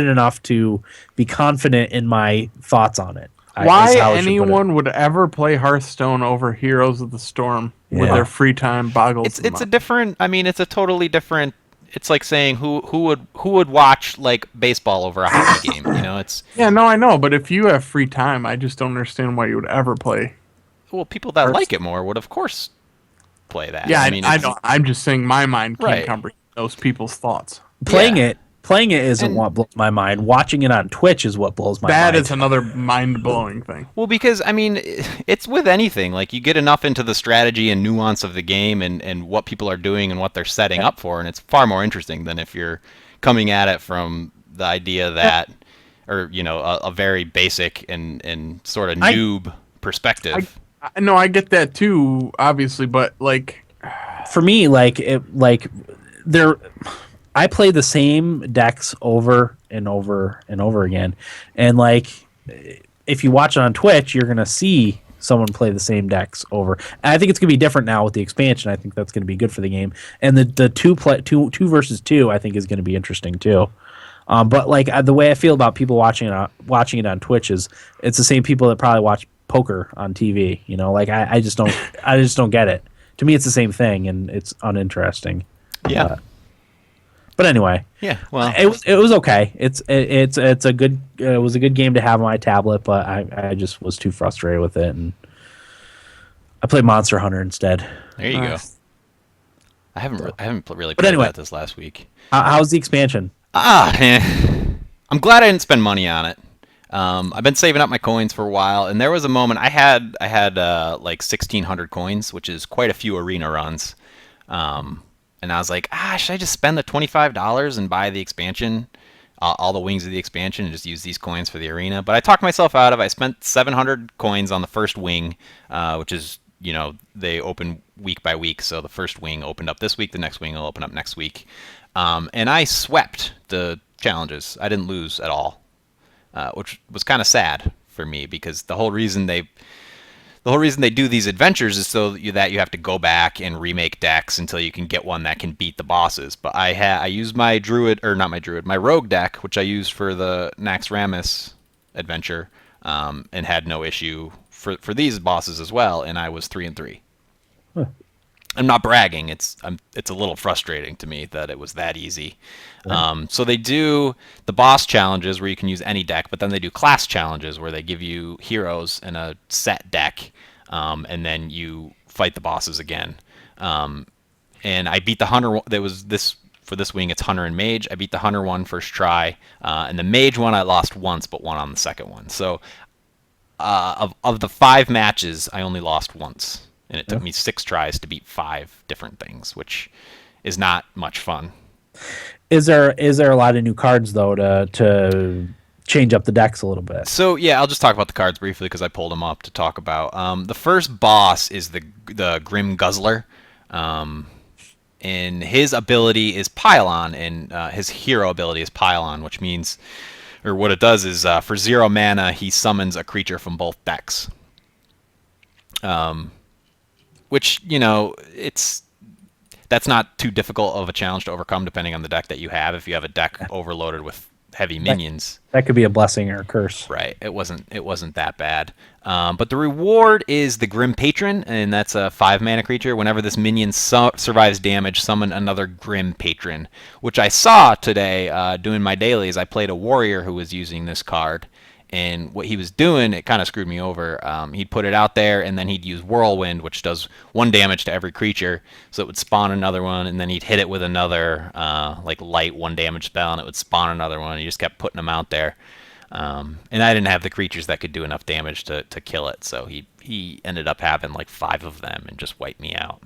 enough to be confident in my thoughts on it. Why Is how I should put it. anyone would ever play Hearthstone over Heroes of the Storm with Yeah. their free time boggles It's the it's a mind. different. I mean, it's a totally different. It's like saying who would watch like baseball over a hockey game. You know, it's Yeah, no, I know, but if you have free time, I just don't understand why you would ever play. well, people that like it Hearthstone. more would of course play that. Yeah, I mean, I it's know. I'm just saying my mind can't right. comprehend those people's thoughts. Yeah. Playing it isn't And what blows my mind. Watching it on Twitch is what blows my That mind. is another mind-blowing thing. well, because I mean, it's with anything. Like you get enough into the strategy and nuance of the game and what people are doing and what they're setting up for, and it's far more interesting than if you're coming at it from the idea that, or a very basic and sort of noob perspective. No, I get that too, obviously, but like, For me, there, I play the same decks over and over and over again, and like, if you watch it on Twitch, you're gonna see someone play the same decks over. And I think it's gonna be different now with the expansion. I think that's gonna be good for the game, and the two versus two, I think is gonna be interesting too. But like the way I feel about people watching it on Twitch is it's the same people that probably watch poker on TV. You know, like I just don't get it. To me, it's the same thing, and it's uninteresting. Yeah. But anyway, Yeah. Well, it was okay. It's a good it was a good game to have on my tablet, but I just was too frustrated with it, and I played Monster Hunter instead. there you go. Nice. I haven't really But played anyway. that this last week. How's the expansion? I'm glad I didn't spend money on it. I've been saving up my coins for a while, and there was a moment I had like 1,600 coins, which is quite a few arena runs. And I was like, should I just spend the $25 and buy the expansion, all the wings of the expansion, and just use these coins for the arena? But I talked myself out of it. I spent 700 coins on the first wing, which is, they open week by week. So the first wing opened up this week, the next wing will open up next week. And I swept the challenges. I didn't lose at all, which was kind of sad for me because the whole reason they do these adventures is so that you have to go back and remake decks until you can get one that can beat the bosses. But I used my my rogue deck, which I used for the Naxxramas adventure, and had no issue for these bosses as well, and I was 3-3. Huh. I'm not bragging. It's a little frustrating to me that it was that easy. So they do the boss challenges where you can use any deck, but then they do class challenges where they give you heroes in a set deck, and then you fight the bosses again. And I beat the hunter. There was this for this wing. It's hunter and mage. I beat the hunter one first try, and the mage one I lost once, but won on the second one. So of the 5 matches, I only lost once. And it took me 6 tries to beat 5 different things, which is not much fun. Is there a lot of new cards though to change up the decks a little bit? So yeah, I'll just talk about the cards briefly because I pulled them up to talk about. The first boss is the Grim Guzzler, and his ability is Pylon, and his hero ability is Pylon, which means, or what it does is for 0 mana he summons a creature from both decks. Which, that's not too difficult of a challenge to overcome depending on the deck that you have. If you have a deck overloaded with heavy minions, That could be a blessing or a curse. right? It wasn't that bad. But the reward is the Grim Patron, and that's a 5 mana creature. Whenever this minion survives damage, summon another Grim Patron, which I saw today doing my dailies. I played a warrior who was using this card. And what he was doing, it kind of screwed me over. He'd put it out there, and then he'd use Whirlwind, which does 1 damage to every creature. So it would spawn another one, and then he'd hit it with another light 1 damage spell, and it would spawn another one. He just kept putting them out there. And I didn't have the creatures that could do enough damage to kill it. So he ended up having like 5 of them and just wiped me out.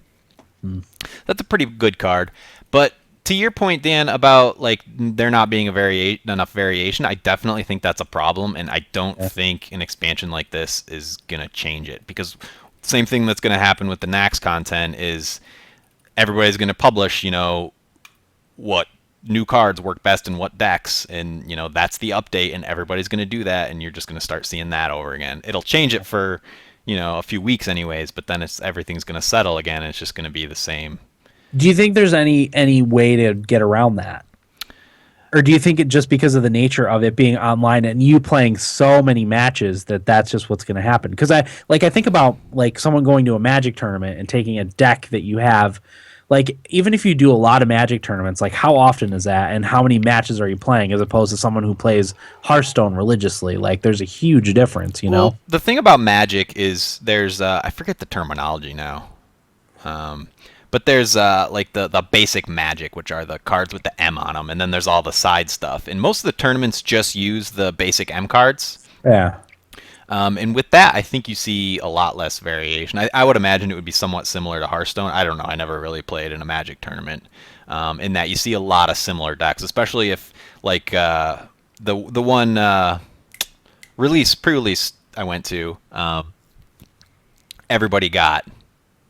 That's a pretty good card. But to your point, Dan, about like there not being enough variation, I definitely think that's a problem, and I don't think an expansion like this is gonna change it, because same thing that's gonna happen with the Nax content is everybody's gonna publish, what new cards work best in what decks, and that's the update, and everybody's gonna do that, and you're just gonna start seeing that over again. It'll change it for a few weeks anyways, but then everything's gonna settle again, and it's just gonna be the same. Do you think there's any way to get around that? Or do you think it just because of the nature of it being online and you playing so many matches that's just what's going to happen? Because I think about like someone going to a Magic tournament and taking a deck that you have, like even if you do a lot of Magic tournaments, like how often is that, and how many matches are you playing, as opposed to someone who plays Hearthstone religiously? Like there's a huge difference, you know? Well, the thing about Magic is there's I forget the terminology now. But there's like the basic Magic, which are the cards with the M on them, and then there's all the side stuff. And most of the tournaments just use the basic M cards. Yeah. And with that, I think you see a lot less variation. I would imagine it would be somewhat similar to Hearthstone. I don't know. I never really played in a Magic tournament. In that you see a lot of similar decks, especially if like the one pre-release I went to, everybody got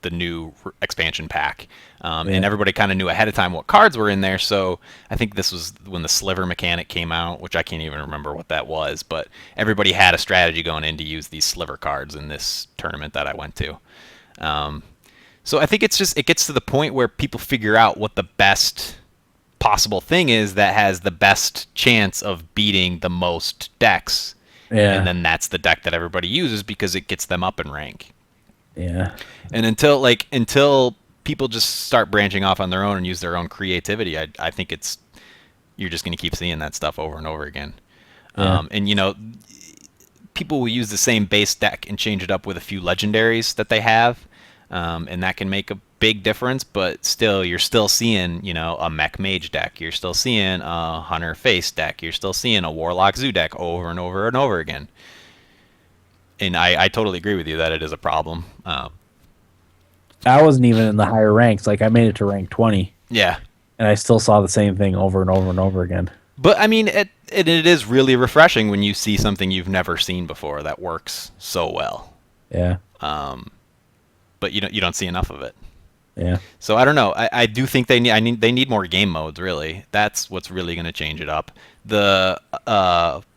the new expansion pack, and everybody kind of knew ahead of time what cards were in there. So I think this was when the sliver mechanic came out, which I can't even remember what that was, but everybody had a strategy going in to use these sliver cards in this tournament that I went to. So I think it gets to the point where people figure out what the best possible thing is that has the best chance of beating the most decks. Yeah. And then that's the deck that everybody uses because it gets them up in rank. Yeah. And until people just start branching off on their own and use their own creativity, I think you're just going to keep seeing that stuff over and over again. Yeah. And people will use the same base deck and change it up with a few legendaries that they have, and that can make a big difference. But still, you're still seeing a mech mage deck, you're still seeing a hunter face deck, you're still seeing a warlock zoo deck over and over and over again. And I totally agree with you that it is a problem. I wasn't even in the higher ranks. Like I made it to rank 20. Yeah. And I still saw the same thing over and over and over again. But I mean, it is really refreshing when you see something you've never seen before that works so well. Yeah. But you don't see enough of it. Yeah. So I don't know. I do think they need more game modes. Really, that's what's really going to change it up. The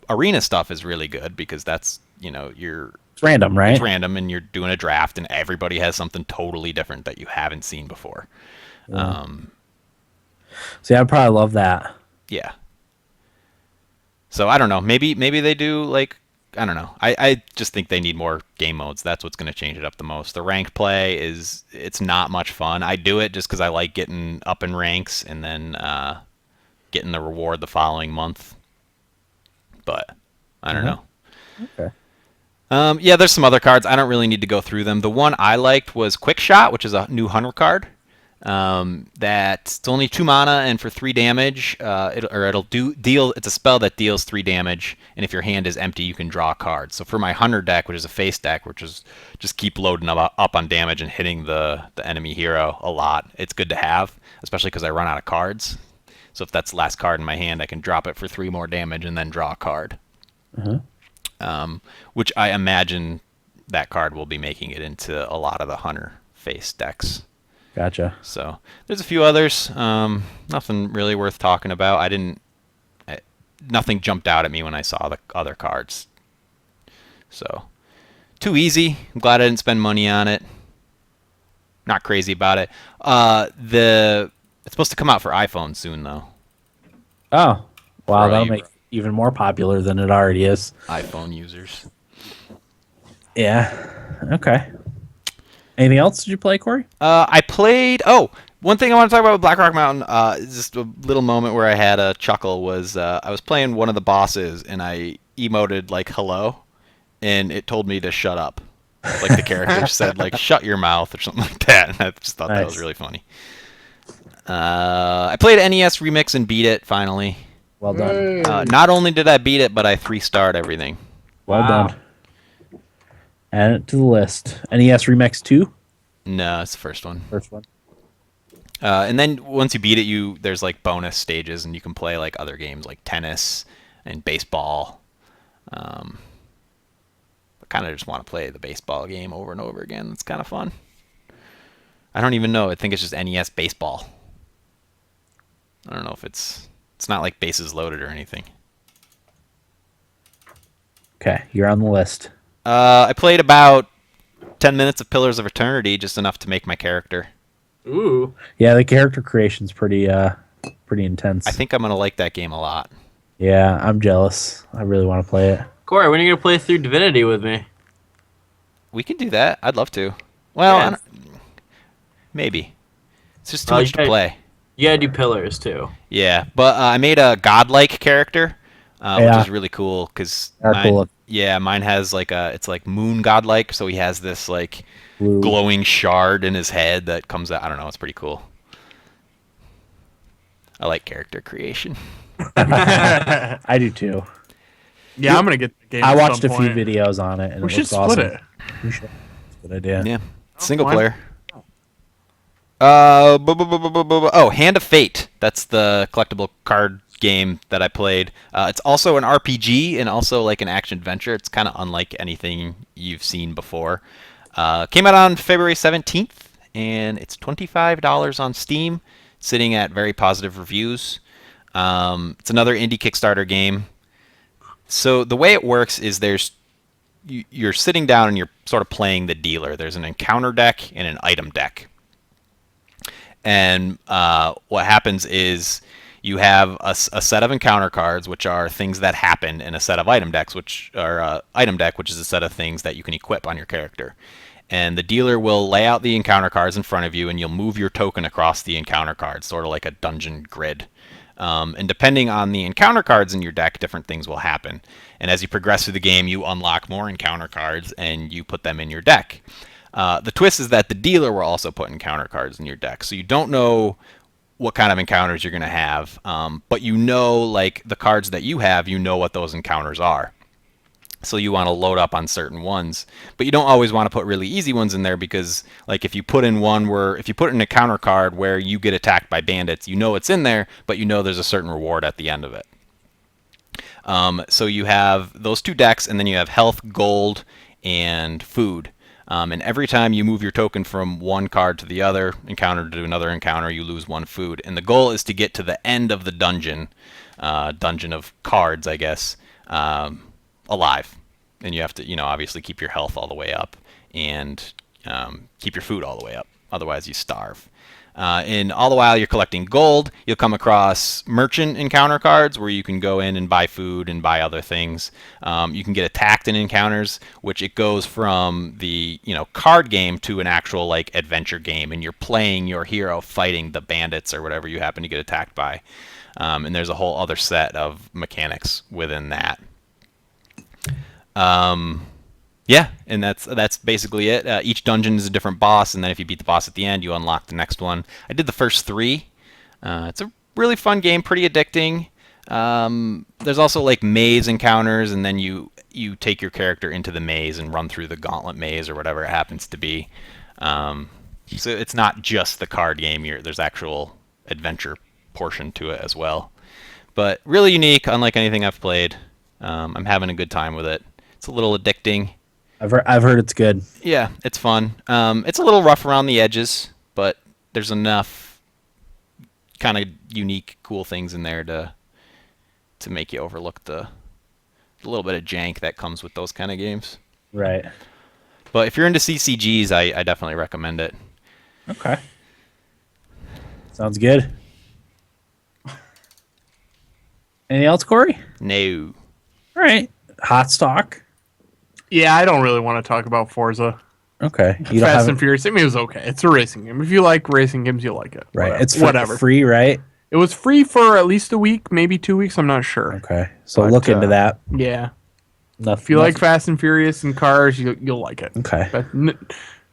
arena stuff is really good because that's It's random, right? It's random, and you're doing a draft, and everybody has something totally different that you haven't seen before. Yeah. See, I'd probably love that. Yeah. So I don't know. Maybe they do I don't know. I just think they need more game modes. That's what's going to change it up the most. The ranked play it's not much fun. I do it just because I like getting up in ranks and then getting the reward the following month. But I don't know. Okay. Yeah, there's some other cards. I don't really need to go through them. The one I liked was Quick Shot, which is a new hunter card. That's only 2 mana, and for 3 damage, it'll deal. It's a spell that deals 3 damage, and if your hand is empty, you can draw a card. So for my hunter deck, which is a face deck, which is just keep loading up on damage and hitting the enemy hero a lot, it's good to have, especially because I run out of cards. So if that's the last card in my hand, I can drop it for 3 more damage and then draw a card. Which I imagine that card will be making it into a lot of the hunter face decks. Gotcha. So there's a few others. Nothing really worth talking about. Nothing jumped out at me when I saw the other cards. So too easy. I'm glad I didn't spend money on it. Not crazy about it. It's supposed to come out for iPhone soon though. Oh, wow! For That'll make it even more popular than it already is. iPhone users. Yeah. Okay. Anything else did you play, Corey? I played. Oh, one thing I want to talk about with Black Rock Mountain. Just a little moment where I had a chuckle was I was playing one of the bosses and I emoted like hello, and it told me to shut up. Like the character said like shut your mouth or something like that, and I just thought that was really funny. I played NES Remix and beat it finally. Well done. Not only did I beat it, but I 3-starred everything. Well done. Add it to the list. NES Remix 2? No, it's the first one. First one. And then once you beat it, there's like bonus stages, and you can play like other games like tennis and baseball. I kind of just want to play the baseball game over and over again. It's kind of fun. I don't even know. I think it's just NES baseball. I don't know if it's not like bases loaded or anything. Okay, you're on the list. I played about 10 minutes of Pillars of Eternity, just enough to make my character. Ooh. Yeah, the character creation's pretty pretty intense. I think I'm gonna like that game a lot. Yeah, I'm jealous. I really want to play it. Corey, when are you gonna play through Divinity with me? We can do that. I'd love to. Well, Yeah. maybe. It's just too Well, much to play. You gotta do pillars too. Yeah, but I made a godlike character, which Yeah. is really cool because They're cool. mine has it's like moon godlike, so he has this like Blue. glowing shard in his head that comes out. I don't know, it's pretty cool. I like character creation. I do too. Yeah, I'm gonna get the game. I at watched some a few point. videos on it, and We it should looks split awesome. it. We should. That's a good idea. Yeah, single why- player. Hand of Fate. That's the collectible card game that I played. It's also an RPG and also like an action adventure. It's kind of unlike anything you've seen before. Came out on February 17th, and it's $25 on Steam, sitting at very positive reviews. It's another indie Kickstarter game. So the way it works is you're sitting down and you're sort of playing the dealer. There's an encounter deck and an item deck. And what happens is you have a set of encounter cards, which are things that happen, and a set of item decks, which are item deck, which is a set of things that you can equip on your character. And the dealer will lay out the encounter cards in front of you, and you'll move your token across the encounter cards, sort of like a dungeon grid. And depending on the encounter cards in your deck, different things will happen. And as you progress through the game, you unlock more encounter cards, and you put them in your deck. The twist is that the dealer will also put encounter cards in your deck, so you don't know what kind of encounters you're going to have, but you know, like the cards that you have, you know what those encounters are. So you want to load up on certain ones, but you don't always want to put really easy ones in there because, like, if you put in an encounter card where you get attacked by bandits, you know it's in there, but you know there's a certain reward at the end of it. So you have those two decks, and then you have health, gold, and food. And every time you move your token from one card to the other encounter to another encounter, you lose one food. And the goal is to get to the end of the dungeon of cards, I guess, alive. And you have to, obviously keep your health all the way up and keep your food all the way up. Otherwise, you starve. And all the while you're collecting gold, you'll come across merchant encounter cards where you can go in and buy food and buy other things. You can get attacked in encounters, which it goes from the card game to an actual like adventure game, and you're playing your hero fighting the bandits or whatever you happen to get attacked by. And there's a whole other set of mechanics within that. Yeah, and that's basically it. Each dungeon is a different boss, and then if you beat the boss at the end, you unlock the next one. I did the first 3. It's a really fun game, pretty addicting. There's also like maze encounters, and then you take your character into the maze and run through the gauntlet maze or whatever it happens to be. So it's not just the card game. There's actual adventure portion to it as well. But really unique, unlike anything I've played. I'm having a good time with it. It's a little addicting. I've heard it's good. Yeah, it's fun. It's a little rough around the edges, but there's enough kind of unique, cool things in there to make you overlook the little bit of jank that comes with those kind of games. Right. But if you're into CCGs, I definitely recommend it. Okay. Sounds good. Anything else, Corey? No. All right. Hot stock. Yeah, I don't really want to talk about Forza. Okay. You don't Fast have and Furious. I mean, it was okay. It's a racing game. If you like racing games, you'll like it. right. Whatever. It's whatever. free, right? It was free for at least a week, maybe 2 weeks. I'm not sure. Okay. So But, look into that. Yeah. Nothing, If you like Fast and Furious and cars, you'll like it. Okay. But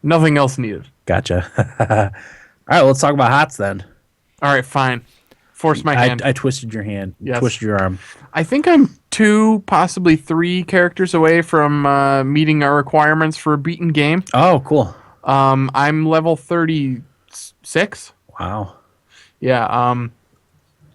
nothing else needed. Gotcha. All right. Let's talk about hots then. All right, fine. Force my hand. I twisted your hand. Yes. Twisted your arm. I think I'm 2, possibly 3 characters away from meeting our requirements for a beaten game. Oh, cool. I'm level 36. Wow. Yeah.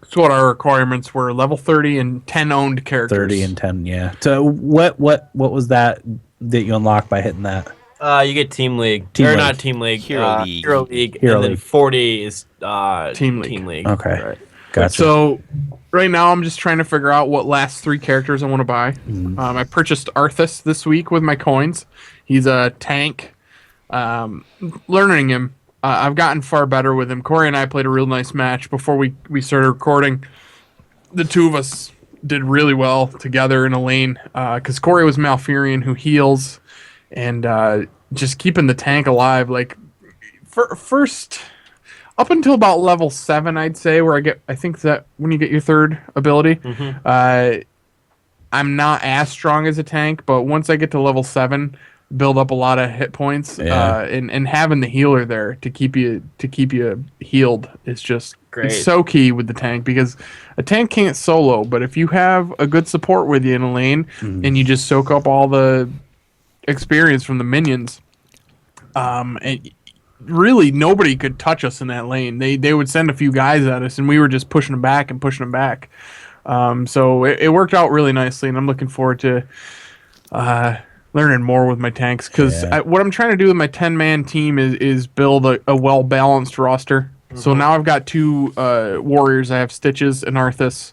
That's what our requirements were: level 30 and 10 owned characters. 30 and 10. Yeah. So what was that you unlocked by hitting that? You get Team League. Team or League. not Team League. Hero League. Hero League. Hero and then League. 40 is Team Team League. League. Okay. Right. Gotcha. So right now I'm just trying to figure out what last 3 characters I want to buy. I purchased Arthas this week with my coins. He's a tank. Learning him I've gotten far better with him. Corey and I played a real nice match before we started recording. The two of us did really well together in a lane because Corey was Malfurion who heals and just keeping the tank alive. Like first up until about level 7, I'd say, where I think that when you get your third ability, I'm not as strong as a tank, but once I get to level 7, build up a lot of hit points, and having the healer there to keep you healed is just Great. It's so key with the tank because a tank can't solo, but if you have a good support with you in a lane and you just soak up all the experience from the minions, and really nobody could touch us in that lane. They would send a few guys at us and we were just pushing them back and pushing them back. So it worked out really nicely, and I'm looking forward to learning more with my tanks because what I'm trying to do with my 10-man team is build a well-balanced roster. So now I've got 2 warriors. I have Stitches and Arthas.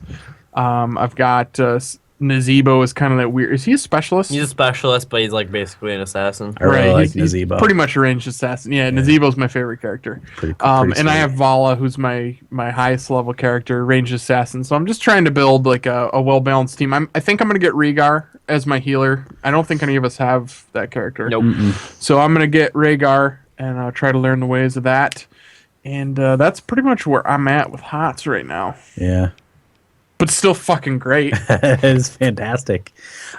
I've got Nazebo is kind of that weird. Is he a specialist? He's a specialist, but he's like basically an assassin. I really like he's Nazebo. pretty much a ranged assassin. Yeah, Nazebo's my favorite character. Pretty And sweet. I have Vala, who's my highest level character, ranged assassin. So I'm just trying to build like a well-balanced team. I think I'm going to get Rhaegar as my healer. I don't think any of us have that character. Nope. So I'm going to get Rhaegar and try to learn the ways of that. And that's pretty much where I'm at with HOTS right now. Yeah. But still fucking great. It's fantastic.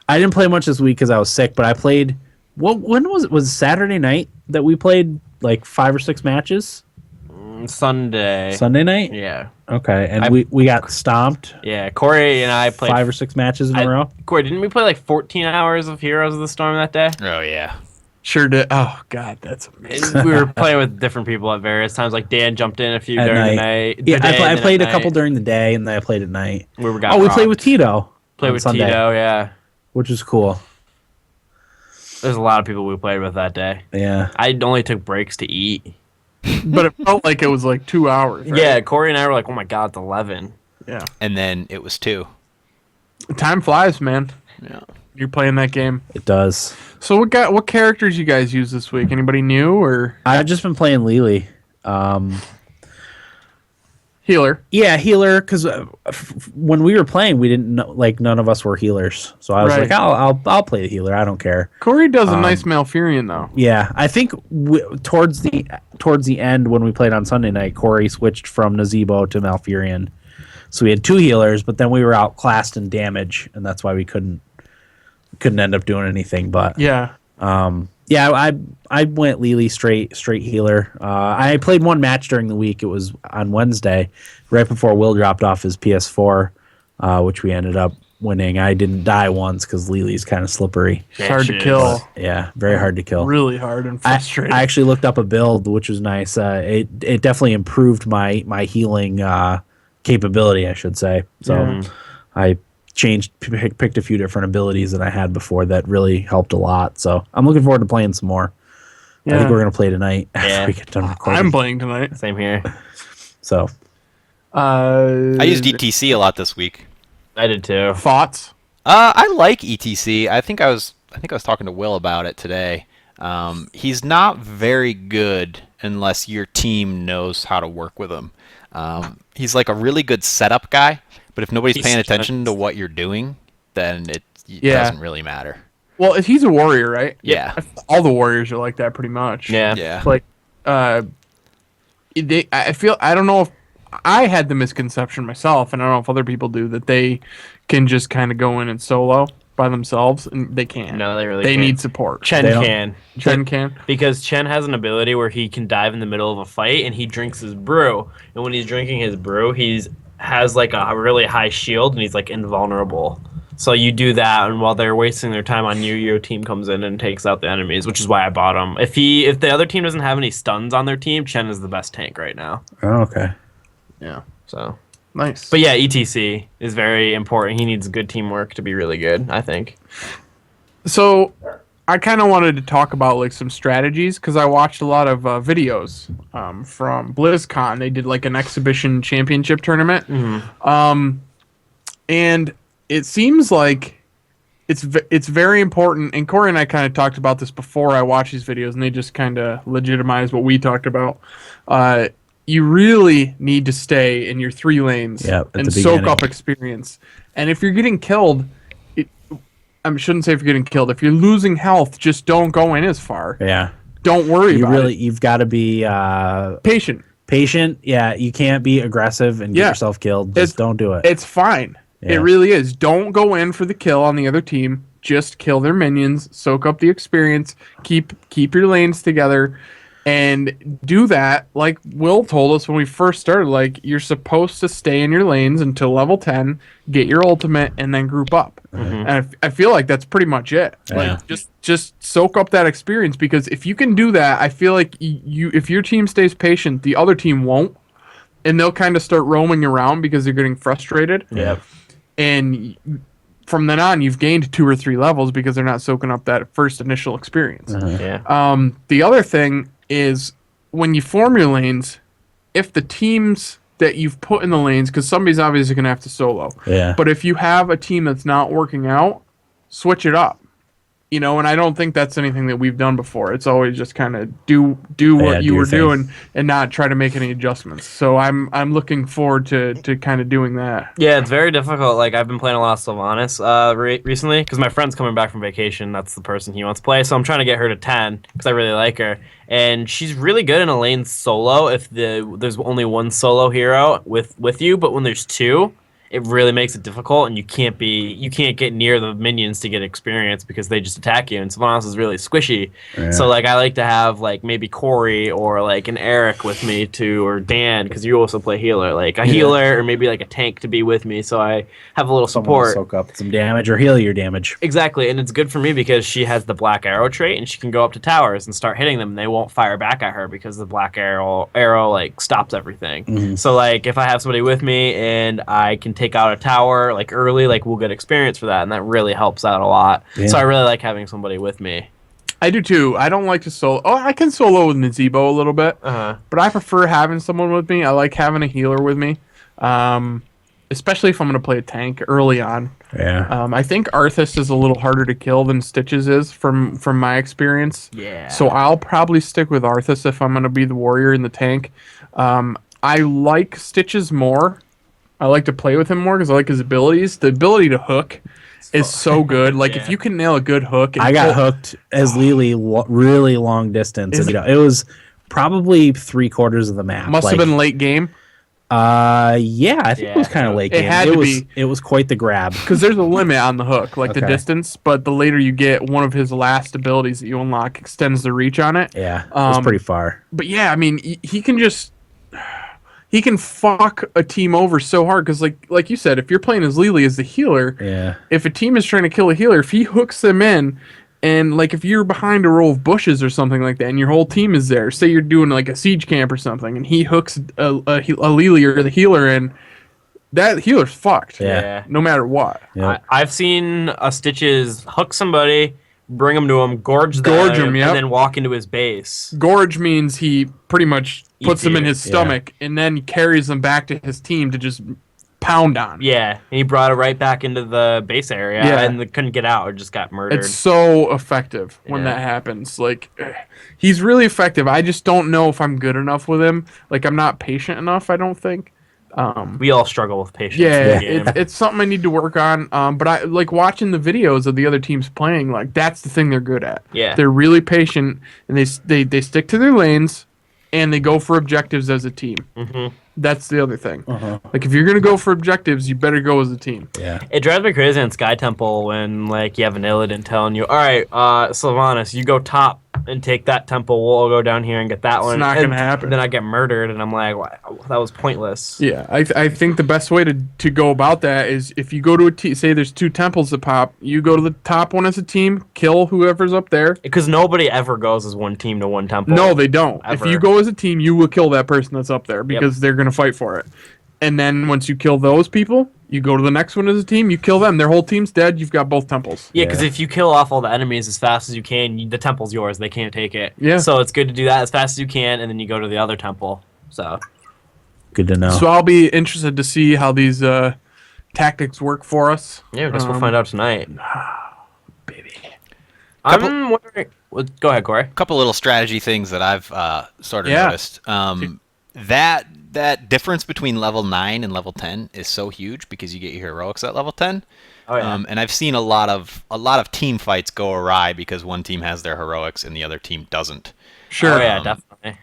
I didn't play much this week because I was sick, but I played. When was it? Was it Saturday night that we played like 5 or 6 matches? Sunday. Sunday night? Yeah. Okay, and we got stomped Yeah. Corey and I played 5 or 6 matches in a row. Corey, didn't we play like 14 hours of Heroes of the Storm that day? Oh yeah. Sure did. Oh, God, that's amazing. We were playing with different people at various times. Like Dan jumped in a few At during night. the night. Yeah, the day, I and then played at a couple night. during the day, and then I played at night. We were We played with Tito. Played on with Sunday, Tito, yeah. which is cool. There's a lot of people we played with that day. Yeah. I only took breaks to eat. But it felt like it was like 2 hours. Right? Yeah, Corey and I were like, oh my God, it's 11. Yeah. And then it was 2. Time flies, man. Yeah. You're playing that game. It does. So what characters you guys use this week? Anybody new or I've just been playing Lily. healer? Yeah, healer. Because when we were playing, we didn't know, like none of us were healers. So I was Right. like, I'll play the healer. I don't care. Corey does a nice Malfurion though. Yeah, I think towards the end when we played on Sunday night, Corey switched from Nazebo to Malfurion. So we had 2 healers, but then we were outclassed in damage, and that's why we couldn't end up doing anything. But Yeah. I went Lily straight healer. I played 1 match during the week. It was on Wednesday, right before Will dropped off his PS4, which we ended up winning. I didn't die once because Lily's kind of slippery. It's hard to shit kill. Yeah, very hard to kill. Really hard and frustrating. I actually looked up a build, which was nice. It definitely improved my healing capability, I should say. So I picked a few different abilities that I had before that really helped a lot. So I'm looking forward to playing some more. I think we're gonna play tonight after Yeah. we get done recording. I'm playing tonight. Same here. So I used ETC a lot this week. I did too. Thoughts? I like ETC. I think I was talking to Will about it today. He's not very good unless your team knows how to work with him. He's like a really good setup guy, but if nobody's paying attention to what you're doing, then it doesn't really matter. Well, if he's a warrior, right? Yeah. All the warriors are like that pretty much. Yeah. Yeah. Like, I don't know if I had the misconception myself, and I don't know if other people do, that they can just kind of go in and solo by themselves, and they can't. No, they really They can't. need support. Chen They don't- can. Chen can. Because Chen has an ability where he can dive in the middle of a fight and he drinks his brew. And when he's drinking his brew, has like a really high shield and he's like invulnerable. So you do that, and while they're wasting their time on you, your team comes in and takes out the enemies, which is why I bought him. If the other team doesn't have any stuns on their team, Chen is the best tank right now. oh, okay. Yeah. So, Nice. but yeah, ETC is very important. He needs good teamwork to be really good, I think. So I kind of wanted to talk about like some strategies because I watched a lot of videos from BlizzCon. They did like an exhibition championship tournament. And it seems like it's very important. And Corey and I kind of talked about this before I watched these videos, and they just kind of legitimized what we talked about. You really need to stay in your 3 lanes and soak up experience. And if you're getting killed, I shouldn't say if you're getting killed. If you're losing health, just don't go in as far. Yeah. Don't worry about it. You've got to be patient. Patient. Yeah. You can't be aggressive and get yourself killed. Just don't do it. It's fine. Yeah. It really is. Don't go in for the kill on the other team. Just kill their minions. Soak up the experience. Keep your lanes together. And do that like Will told us when we first started. Like, you're supposed to stay in your lanes until level 10, get your ultimate, and then group up. And I feel like that's pretty much it. Like, just soak up that experience, because if you can do that, I feel like if your team stays patient, the other team won't, and they'll kind of start roaming around because they're getting frustrated. Yeah. And from then on, you've gained 2 or 3 levels because they're not soaking up that first initial experience. Yeah. The other thing is, when you form your lanes, if the teams that you've put in the lanes, because somebody's obviously going to have to solo. Yeah. But if you have a team that's not working out, switch it up. You know, and I don't think that's anything that we've done before. It's always just kind of do what you were doing and not try to make any adjustments. So I'm looking forward to kind of doing that. Yeah, it's very difficult. Like, I've been playing a lot of Sylvanas recently because my friend's coming back from vacation. That's the person he wants to play. So I'm trying to get her to 10 because I really like her. And she's really good in a lane solo if there's only one solo hero with you. But when there's 2, it really makes it difficult, and you can't get near the minions to get experience because they just attack you, and someone else is really squishy. Yeah. So like, I like to have like maybe Corey or like an Eric with me too, or Dan, because you also play healer, like a healer or maybe like a tank to be with me, so I have a little support. Soak up some damage or heal your damage. Exactly, and it's good for me because she has the black arrow trait, and she can go up to towers and start hitting them, and they won't fire back at her because the black arrow like stops everything. So like, if I have somebody with me and I can take out a tower like early, like, we'll get experience for that, and that really helps out a lot. So I really like having somebody with me. I do too. I don't like to solo. Oh, I can solo with Nazebo a little bit, but I prefer having someone with me. I like having a healer with me, especially if I'm going to play a tank early on. I think Arthas is a little harder to kill than Stitches is from my experience. So I'll probably stick with Arthas if I'm going to be the warrior in the tank. I like Stitches more. I like to play with him more because I like his abilities. The ability to hook is so good. Like, if you can nail a good hook. I got hooked as Lily really long distance. It was probably 3/4 of the map. Must have been late game. Yeah, I think it was kind of late game. It had to be. It was quite the grab. Because there's a limit on the hook, like the distance, but the later you get, one of his last abilities that you unlock extends the reach on it. Yeah, it was pretty far. But yeah, I mean, he can just... He can fuck a team over so hard because, like you said, if you're playing as Lily as the healer, if a team is trying to kill a healer, if he hooks them in, and like if you're behind a row of bushes or something like that, and your whole team is there, say you're doing like a siege camp or something, and he hooks a Lily or the healer in, that healer's fucked. No matter what. I've seen a Stitches hook somebody, bring him to him, gorge them, and then walk into his base. Gorge means he pretty much puts them in his stomach and then carries them back to his team to just pound on. Yeah, and he brought it right back into the base area and they couldn't get out or just got murdered. It's so effective when that happens. Like, he's really effective. I just don't know if I'm good enough with him. Like, I'm not patient enough, I don't think. We all struggle with patience. It's something I need to work on. But I like watching the videos of the other teams playing. Like, that's the thing they're good at. They're really patient, and they stick to their lanes, and they go for objectives as a team. That's the other thing. Like, if you're gonna go for objectives, you better go as a team. It drives me crazy in Sky Temple when like you have an Illidan telling you, all right, Sylvanas, you go top and take that temple. We'll go down here and get that one. It's not gonna happen. Then I get murdered, and I'm like, wow, that was pointless. I think the best way to go about that is if you go to say there's 2 temples that pop, you go to the top one as a team, kill whoever's up there. Because nobody ever goes as one team to one temple. No, they don't. Ever. If you go as a team, you will kill that person that's up there because they're gonna fight for it. And then once you kill those people, you go to the next one as a team, you kill them. Their whole team's dead. You've got both temples. Yeah, because if you kill off all the enemies as fast as you can, the temple's yours. They can't take it. Yeah. So it's good to do that as fast as you can, and then you go to the other temple. So good to know. So I'll be interested to see how these tactics work for us. Yeah, I guess we'll find out tonight. I'm wondering. Well, go ahead, Corey. Couple little strategy things that I've sort of Yeah. noticed. That difference between level 9 and level 10 is so huge because you get your heroics at level 10. Oh yeah. And I've seen a lot of team fights go awry because one team has their heroics and the other team doesn't. Sure. Oh yeah, definitely.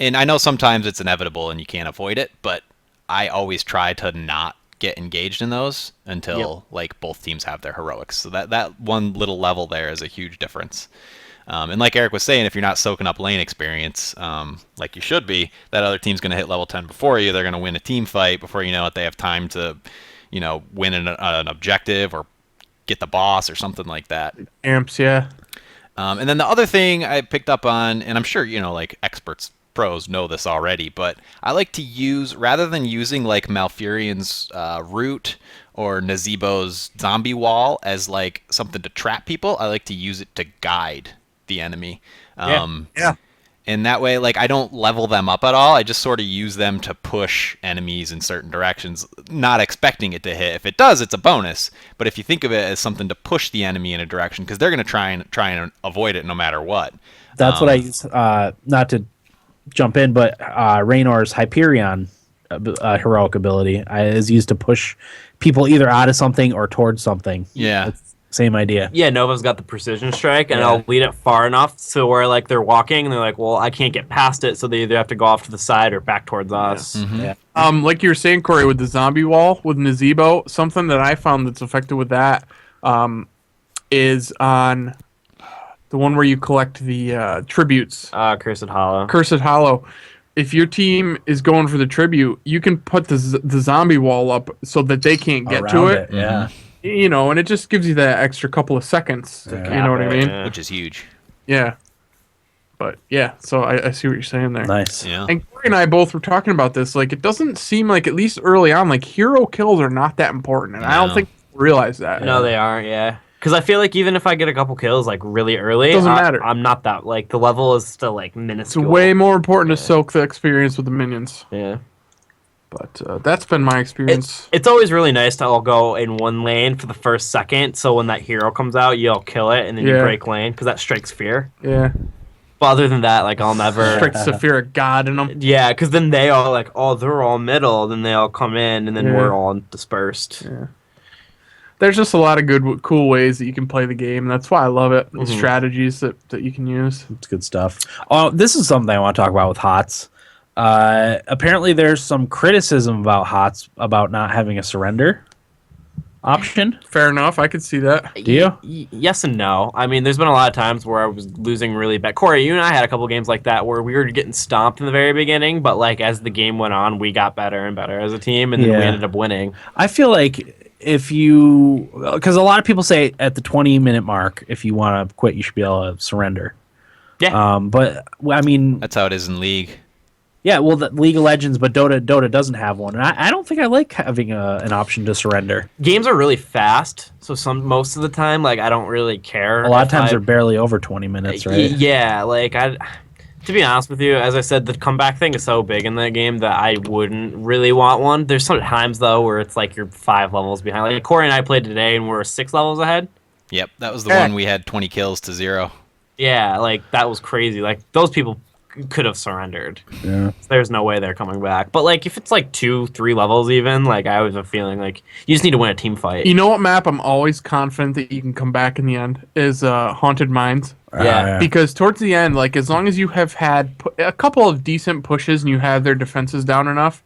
And I know sometimes it's inevitable and you can't avoid it, but I always try to not get engaged in those until like both teams have their heroics. So that one little level there is a huge difference. And like Eric was saying, if you're not soaking up lane experience like you should be, that other team's going to hit level 10 before you. They're going to win a team fight before you know it. They have time to, win an objective or get the boss or something like that. Amps, yeah. And then the other thing I picked up on, and I'm sure, like experts, pros know this already, but I like to use, rather than using like Malfurion's root or Nazebo's zombie wall as like something to trap people, I like to use it to guide the enemy. Yeah. And that way, like, I don't level them up at all. I just sort of use them to push enemies in certain directions, not expecting it to hit. If it does, it's a bonus. But if you think of it as something to push the enemy in a direction, because they're going to try and avoid it no matter what. That's what I use. Not to jump in, but Raynor's Hyperion heroic ability is used to push people either out of something or towards something. Yeah. It's same idea. Yeah, Nova's got the precision strike, and I'll lead it far enough to where like they're walking, and they're like, "Well, I can't get past it," so they either have to go off to the side or back towards us. Yeah. Like you were saying, Corey, with the zombie wall with Nazebo, something that I found that's effective with that is on the one where you collect the tributes. Cursed Hollow. Cursed Hollow. If your team is going for the tribute, you can put the zombie wall up so that they can't get to Around it. Yeah. And it just gives you that extra couple of seconds. You know what I mean? Yeah. Which is huge. Yeah. But yeah, so I see what you're saying there. Nice. Yeah. And Corey and I both were talking about this. Like, it doesn't seem like, at least early on, like hero kills are not that important, and I don't No. think people realize that. No, they aren't. Yeah, because I feel like even if I get a couple kills like really early, Doesn't matter. I'm not that like the level is still like It's minuscule. way more important to soak the experience with the minions. Yeah. But that's been my experience. It's always really nice to all go in one lane for the first second, so when that hero comes out, you'll kill it, and then you Yeah. break lane, because that strikes fear. Yeah. But other than that, like, I'll never... Strict Saphira God in them. Yeah, because then they all, like, oh, they're all middle, then they all come in, and then Yeah. we're all dispersed. Yeah. There's just a lot of good, cool ways that you can play the game. That's why I love it. The strategies that you can use. It's good stuff. Oh, this is something I want to talk about with HOTS. Apparently, there's some criticism about HOTS about not having a surrender option. Fair enough. I could see that. Do you? Yes and no. I mean, there's been a lot of times where I was losing really bad. Corey, you and I had a couple games like that where we were getting stomped in the very beginning, but like as the game went on, we got better and better as a team, and then we Yeah. ended up winning. I feel like if you, because a lot of people say at the 20-minute mark, if you want to quit, you should be able to surrender. Yeah. But I mean, That's how it is in League. yeah, well, the League of Legends, but Dota doesn't have one, and I don't think I like having an option to surrender. Games are really fast, so most of the time, like I don't really care. A lot of if times I- they're barely over 20 minutes, right? Yeah, like to be honest with you, as I said, the comeback thing is so big in that game that I wouldn't really want one. There's some times though where it's like you're 5 levels behind. Like Corey and I played today, and we're 6 levels ahead. Yep, that was the one we had 20 kills to 0. Yeah, like that was crazy. Like those people could have surrendered. Yeah. There's no way they're coming back. But like if it's like 2-3 levels even, like I have a feeling like you just need to win a team fight. You know what map I'm always confident that you can come back in the end is Haunted Mines. Yeah. Because towards the end, like as long as you have had a couple of decent pushes and you have their defenses down enough,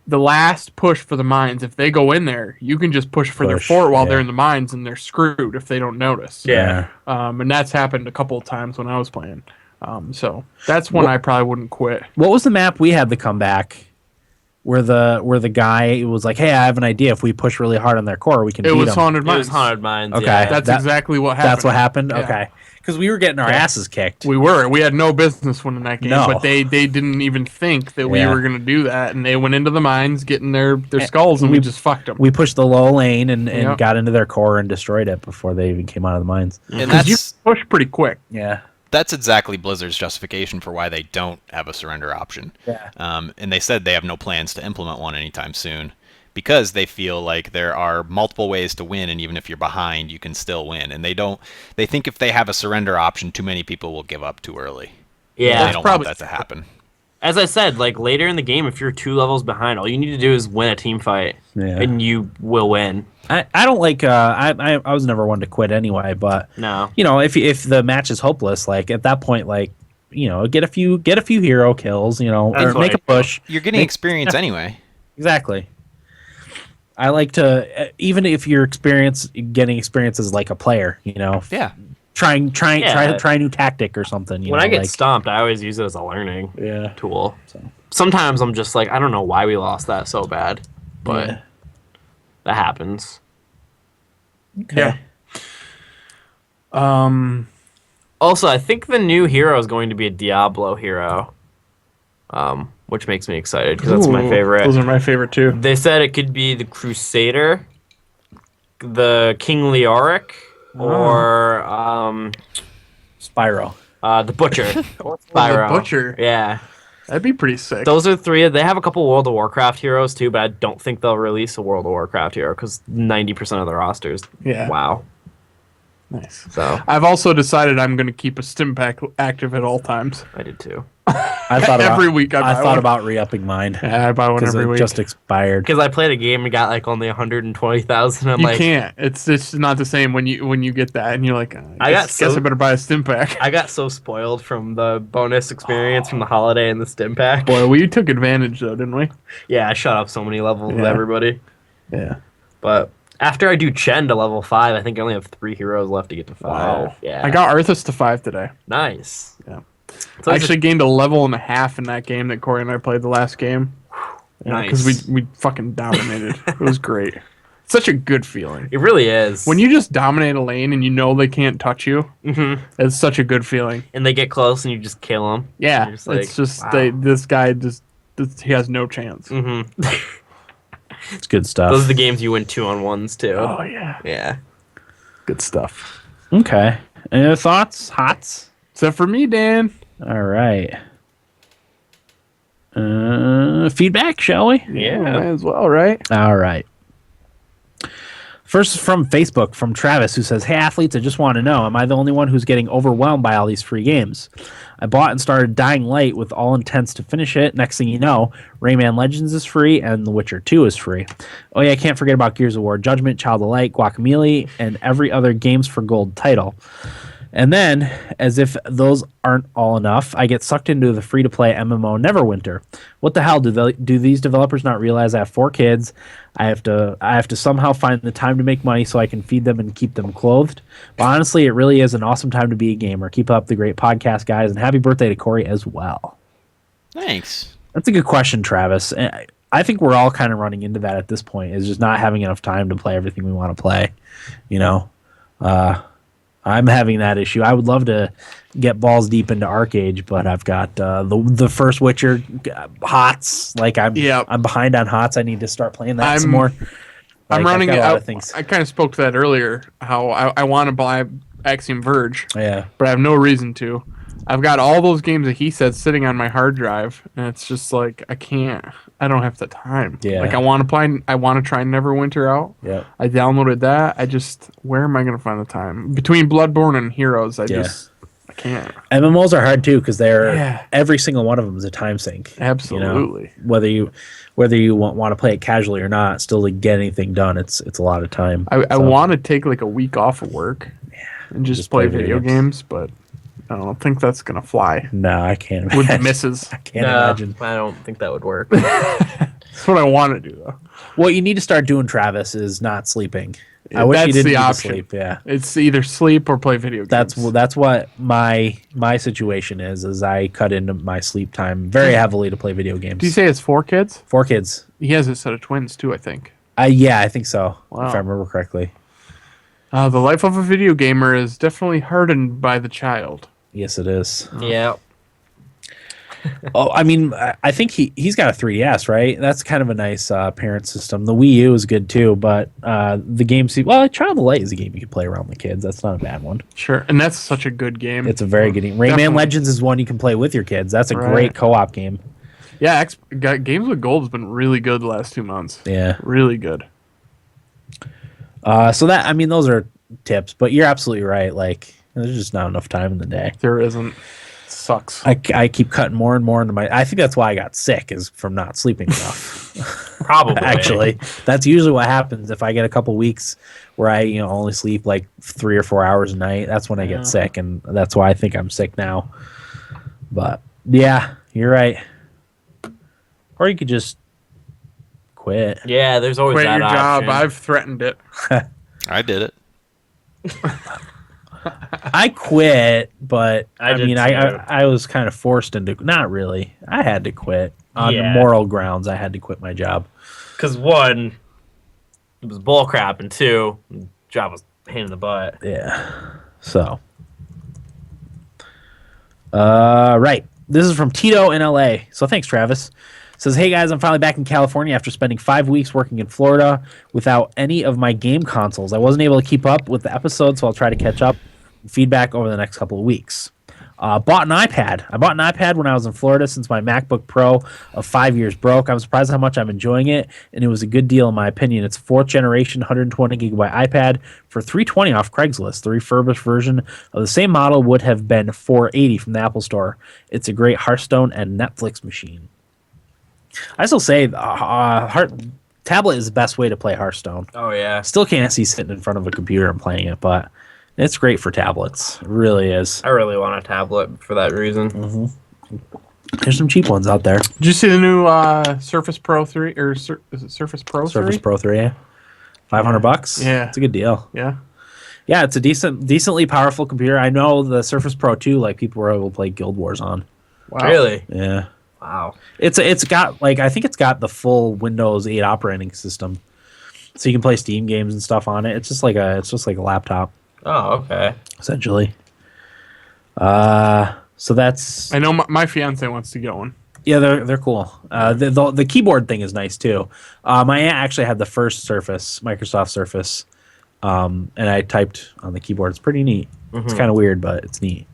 the last push for the mines, if they go in there, you can just push for their fort while they're in the mines, and they're screwed if they don't notice. Yeah. And that's happened a couple of times when I was playing. So that's one I probably wouldn't quit. What was the map we had the comeback where the guy was like, "Hey, I have an idea. If we push really hard on their core, we can It beat was them." Haunted It Mines. was Haunted Mines. Okay. Yeah. That's That- exactly what happened. That's what happened. Yeah. Okay, because we were getting our asses kicked. We had no business winning that game, No. but they didn't even think that we Yeah. were going to do that, and they went into the mines getting their skulls, and we just fucked them. We pushed the low lane and Yep. got into their core and destroyed it before they even came out of the mines. And Because you that's push pretty quick. Yeah. that's exactly Blizzard's justification for why they don't have a surrender option. Yeah. And they said they have no plans to implement one anytime soon because they feel like there are multiple ways to win, and even if you're behind, you can still win. And they think if they have a surrender option, too many people will give up too early. Yeah. They don't want that to happen. As I said, like later in the game, if you're 2 levels behind, all you need to do is win a team fight, and you will win. I don't like I was never one to quit anyway, but No. if the match is hopeless, like at that point, like get a few hero kills, or make a push. You're getting experience anyway. Exactly. I like to even if you're getting experience as like a player, Yeah. try a new tactic or something. When I get stomped, I always use it as a learning tool. So. Sometimes I'm just like, I don't know why we lost that so bad, but that happens. Okay. Yeah. Also, I think the new hero is going to be a Diablo hero, which makes me excited because that's my favorite. Those are my favorite too. They said it could be the Crusader, the King Leoric, or Spyro. The Butcher. Or Spyro. The Butcher. Yeah. That'd be pretty sick. Those are 3. They have a couple World of Warcraft heroes too, but I don't think they'll release a World of Warcraft hero because 90% of the rosters. Yeah. Wow. Nice. So I've also decided I'm going to keep a stim pack active at all times. I did too. I thought Every week I buy thought one. about re-upping mine. Yeah, I buy one Because every it week. just expired. Because I played a game and got like only 120,000. I'm You like, can't. It's not the same when you get that and you're like, I guess I better buy a stim pack. I got so spoiled from the bonus experience from the holiday and the stim pack. Boy, we took advantage though, didn't we? Yeah, I shot up so many levels with Yeah. everybody. Yeah. But after I do Chen to level 5, I think I only have 3 heroes left to get to 5. Wow. Yeah. I got Arthas to 5 today. Nice. Yeah. So I actually gained a level and a half in that game that Corey and I played the last game. Nice. Because we fucking dominated. It was great. Such a good feeling. It really is. When you just dominate a lane and you know they can't touch you, it's such a good feeling. and they get close and you just kill them. Yeah, You're just like, it's just wow. this guy he has no chance. It's good stuff. Those are the games you win 2-on-1s too. Oh yeah, Yeah. good stuff. Okay. Any other thoughts? Hots? So for me, Dan. All right. Feedback, shall we? Yeah. Might as well, right? All right. First from Facebook, from Travis, who says, "Hey, athletes, I just want to know, am I the only one who's getting overwhelmed by all these free games? I bought and started Dying Light with all intents to finish it. Next thing you know, Rayman Legends is free and The Witcher 2 is free. Oh yeah, I can't forget about Gears of War, Judgment, Child of Light, Guacamelee, and every other Games for Gold title. And then, as if those aren't all enough, I get sucked into the free-to-play MMO Neverwinter. What the hell? Do these developers not realize I have 4 kids? I have to somehow find the time to make money so I can feed them and keep them clothed. But honestly, it really is an awesome time to be a gamer. Keep up the great podcast, guys, and happy birthday to Corey as well." Thanks. That's a good question, Travis. And I think we're all kind of running into that at this point, is just not having enough time to play everything we want to play. I'm having that issue. I would love to get balls deep into Arcade, but I've got the first Witcher HOTS. Like I'm behind on HOTS. I need to start playing that some more. I'm running I've it got a lot out. of things. I kind of spoke to that earlier. How I want to buy Axiom Verge, Yeah. but I have no reason to. I've got all those games that he said sitting on my hard drive, and it's just like I can't. I don't have the time. Yeah. Like I want to play. I want to try Neverwinter out. Yeah. I downloaded that. Where am I going to find the time between Bloodborne and Heroes? I can't. MMOs are hard too because every single one of them is a time sink. Absolutely. Whether you want to play it casually or not, still to get anything done, it's a lot of time. I want to take like a week off of work and just play video games, but I don't think that's gonna fly No, I can't imagine. with the misses. I can't imagine. I don't think that would work. That's what I want to do though. What you need to start doing, Travis, is not sleeping. I wish you That's didn't the need to option. sleep. Yeah. It's either sleep or play video games. That's what my situation is I cut into my sleep time very heavily to play video games. Do you say it's 4 kids? 4 kids. He has a set of twins too, I think. Yeah, I think so. Wow. If I remember correctly. The life of a video gamer is definitely hardened by the child. Yes, it is. Yeah. Oh, I mean, I think he's got a 3DS, right? That's kind of a nice parent system. The Wii U is good too, but the game, Child of Light is a game you can play around the kids. That's not a bad one. Sure, and that's such a good game. It's a very good game. Rayman Definitely. Legends is one you can play with your kids. That's a Right. great co-op game. Yeah, Games with Gold has been really good the last 2 months. Yeah. Really good. So that, I mean, those are tips, but you're absolutely right. Like, there's just not enough time in the day. There isn't. Sucks. I keep cutting more and more into my. I think that's why I got sick, is from not sleeping enough. Probably. Actually, that's usually what happens if I get a couple weeks where I only sleep like 3 or 4 hours a night. That's when I get sick, and that's why I think I'm sick now. But yeah, you're right. Or you could just quit. Yeah, there's always Quit that your option. job. I've threatened it. I did it. I quit, but I did mean, too. I was kind of forced into. Not really. I had to quit on Yeah. moral grounds. I had to quit my job. Because one, it was bull crap, and two, the job was a pain in the butt. Yeah. So. Right. This is from Tito in LA. So thanks, Travis. Says, hey guys, I'm finally back in California after spending 5 weeks working in Florida without any of my game consoles. I wasn't able to keep up with the episodes, so I'll try to catch up. Feedback over the next couple of weeks. Bought an iPad. I bought an iPad when I was in Florida since my MacBook Pro of 5 years broke. I'm surprised how much I'm enjoying it, and it was a good deal in my opinion. It's a 4th generation 120 gigabyte iPad for $320 off Craigslist. The refurbished version of the same model would have been $480 from the Apple Store. It's a great Hearthstone and Netflix machine. I still say tablet is the best way to play Hearthstone. Oh, yeah. Still can't see sitting in front of a computer and playing it, but it's great for tablets. It really is. I really want a tablet for that reason. There's some cheap ones out there. Did you see the new Surface Pro 3? Or is it Surface Pro 3? Surface Pro 3, $500. Yeah. It's a good deal. Yeah. Yeah, it's a decently powerful computer. I know the Surface Pro 2, like people were able to play Guild Wars on. Wow. Really? Yeah. Wow. It's got like I think it's got the full Windows 8 operating system. So you can play Steam games and stuff on it. It's just like a laptop. Oh, okay. Essentially. So that's I know my fiance wants to get one. yeah, they're cool. The keyboard thing is nice too. My aunt actually had the first Surface, Microsoft Surface, and I typed on the keyboard. It's pretty neat. It's kind of weird, but it's neat.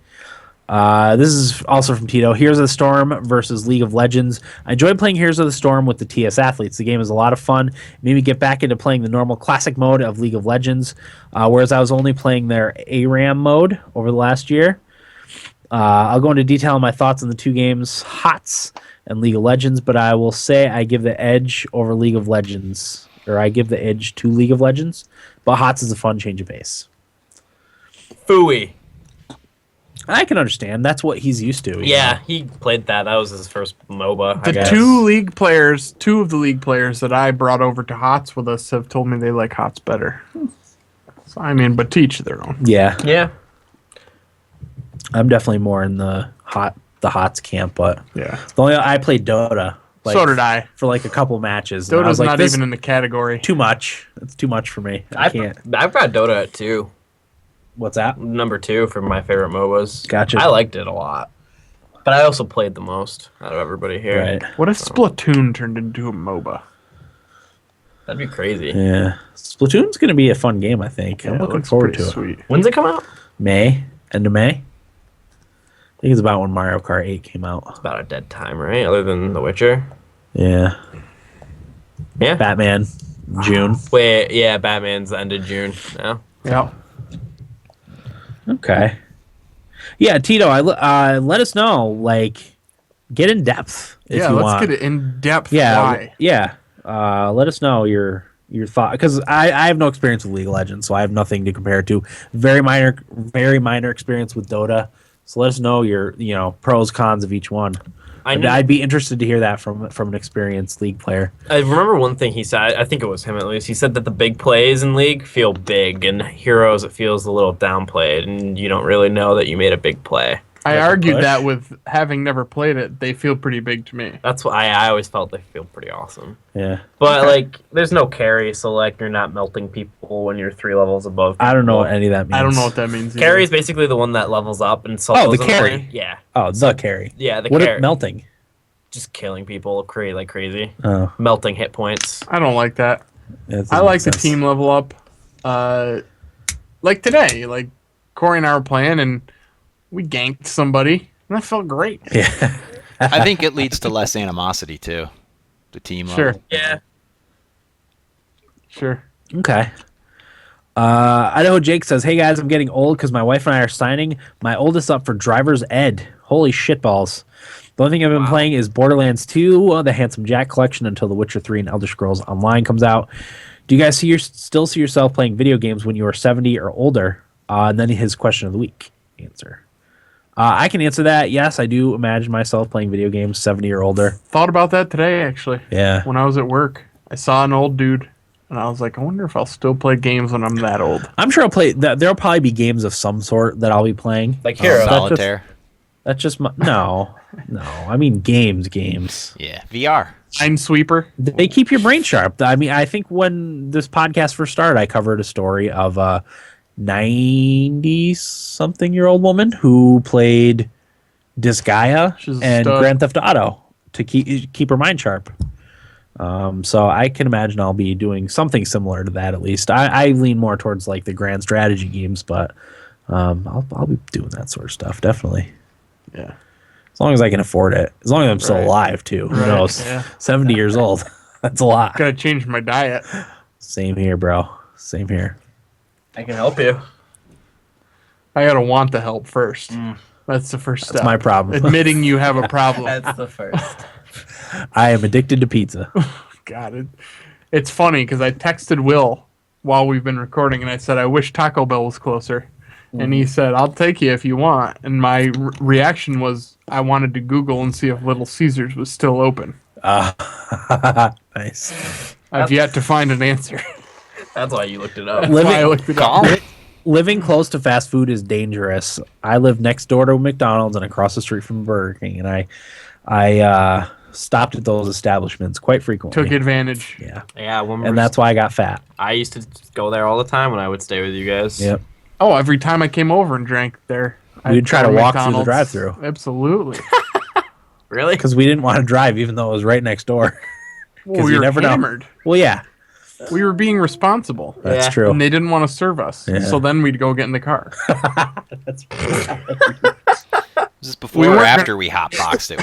This is also from Tito. Heroes of the Storm versus League of Legends. I enjoyed playing Heroes of the Storm with the TS athletes. The game is a lot of fun. It made me get back into playing the normal classic mode of League of Legends, whereas I was only playing their ARAM mode over the last year. I'll go into detail on my thoughts on the two games, HOTS and League of Legends, but I will say I give the edge over League of Legends, or I give the edge to League of Legends, but HOTS is a fun change of pace. Fooey. I can understand. That's what he's used to. Yeah, he played that. That was his first MOBA. I The guess. two of the league players that I brought over to HOTS with us have told me they like HOTS better. So, I mean, but to each their own. Yeah. Yeah. I'm definitely more in the HOTS camp, but Yeah. I played Dota. So did I. For like a couple matches. And I Dota's was like, not this even in the category. too much. It's too much for me. I can't. I've got Dota at 2. What's that? Number 2 for my favorite MOBAs. Gotcha. I liked it a lot. But I also played the most out of everybody here. Right. What if Splatoon turned into a MOBA? That'd be crazy. Yeah. Splatoon's going to be a fun game, I think. I'm Yeah, it looking looks forward pretty to it. sweet. When's it come out? End of May. I think it's about when Mario Kart 8 came out. About a dead time, right? Other than The Witcher. Yeah. Yeah. Batman, June. Wait, yeah, Batman's the end of June now. Yeah. Okay. Yeah, Tito, let us know. Like, get in depth if Yeah, you let's want. get it in depth. Yeah, Why? yeah. Let us know your thought, because I have no experience with League of Legends, so I have nothing to compare it to. Very minor experience with Dota. So let us know your pros cons of each one. I'd be interested to hear that from an experienced League player. I remember one thing he said. I think it was him at least. He said that the big plays in League feel big, and Heroes it feels a little downplayed, and you don't really know that you made a big play. I Like a argued push? that with having never played it, they feel pretty big to me. That's why I always felt they feel pretty awesome. Yeah, But like, there's no carry, so like you're not melting people when you're 3 levels above. I don't know what people. any of that means. I don't know what that means. Carry either. is basically the one that levels up and Oh, solos the in carry. lane. Yeah, Oh, the carry. yeah, the What carry. melting? Just killing people, like crazy. Oh, Melting hit points. I don't like that. that doesn't I make like the sense. team level up. Like today, like Corey and I were playing, and we ganked somebody, and that felt great. Yeah, I think it leads to less animosity too. The team Sure. level. Yeah. Sure. Okay. Idaho Jake says, "Hey guys, I'm getting old because my wife and I are signing my oldest up for driver's ed. Holy shitballs! The only thing I've been playing is Borderlands 2, the Handsome Jack collection, until The Witcher 3 and Elder Scrolls Online comes out. Do you guys still see yourself playing video games when you are 70 or older?" And then his question of the week answer. I can answer that. Yes, I do imagine myself playing video games 70 or older. Thought about that today, actually. Yeah. When I was at work, I saw an old dude, and I was like, I wonder if I'll still play games when I'm that old. I'm sure I'll play. There'll probably be games of some sort that I'll be playing. Like Hero. Solitaire. That's just my no. I mean games. Yeah. VR. Minesweeper. They keep your brain sharp. I mean, I think when this podcast first started, I covered a story of a 90-something-year-old woman who played Disgaea She's a and stud. Grand Theft Auto to keep her mind sharp. So I can imagine I'll be doing something similar to that at least. I lean more towards like the grand strategy games, but I'll be doing that sort of stuff definitely. Yeah. As long as I can afford it. As long as I'm still Right. alive too. Who Right, knows? yeah. 70 years old. That's a lot. Gotta change my diet. Same here, bro. Same here. I can help you. I gotta want the help first. That's the first step. That's my problem. Admitting you have a problem. That's the first. I am addicted to pizza. God, it's funny because I texted Will while we've been recording, and I said, I wish Taco Bell was closer. And he said, I'll take you if you want. And my reaction was, I wanted to Google and see if Little Caesars was still open. Nice. I've yet to find an answer. That's why you looked it up. That's why I looked it up. Living close to fast food is dangerous. I live next door to McDonald's and across the street from Burger King, and I stopped at those establishments quite frequently. Took advantage. Yeah, Yeah, and that's why I got fat. I used to go there all the time when I would stay with you guys. Yep. Oh, every time I came over and drank there, We'd try go to walk through the McDonald's. drive-thru. Absolutely. Really? Because we didn't want to drive, even though it was right next door. Well, we you were never know. hammered. Well, yeah, We were being responsible. that's Yeah. true. And they didn't want to serve us. Yeah. So then we'd go get in the car. That's This is before We or weren't after we hotboxed it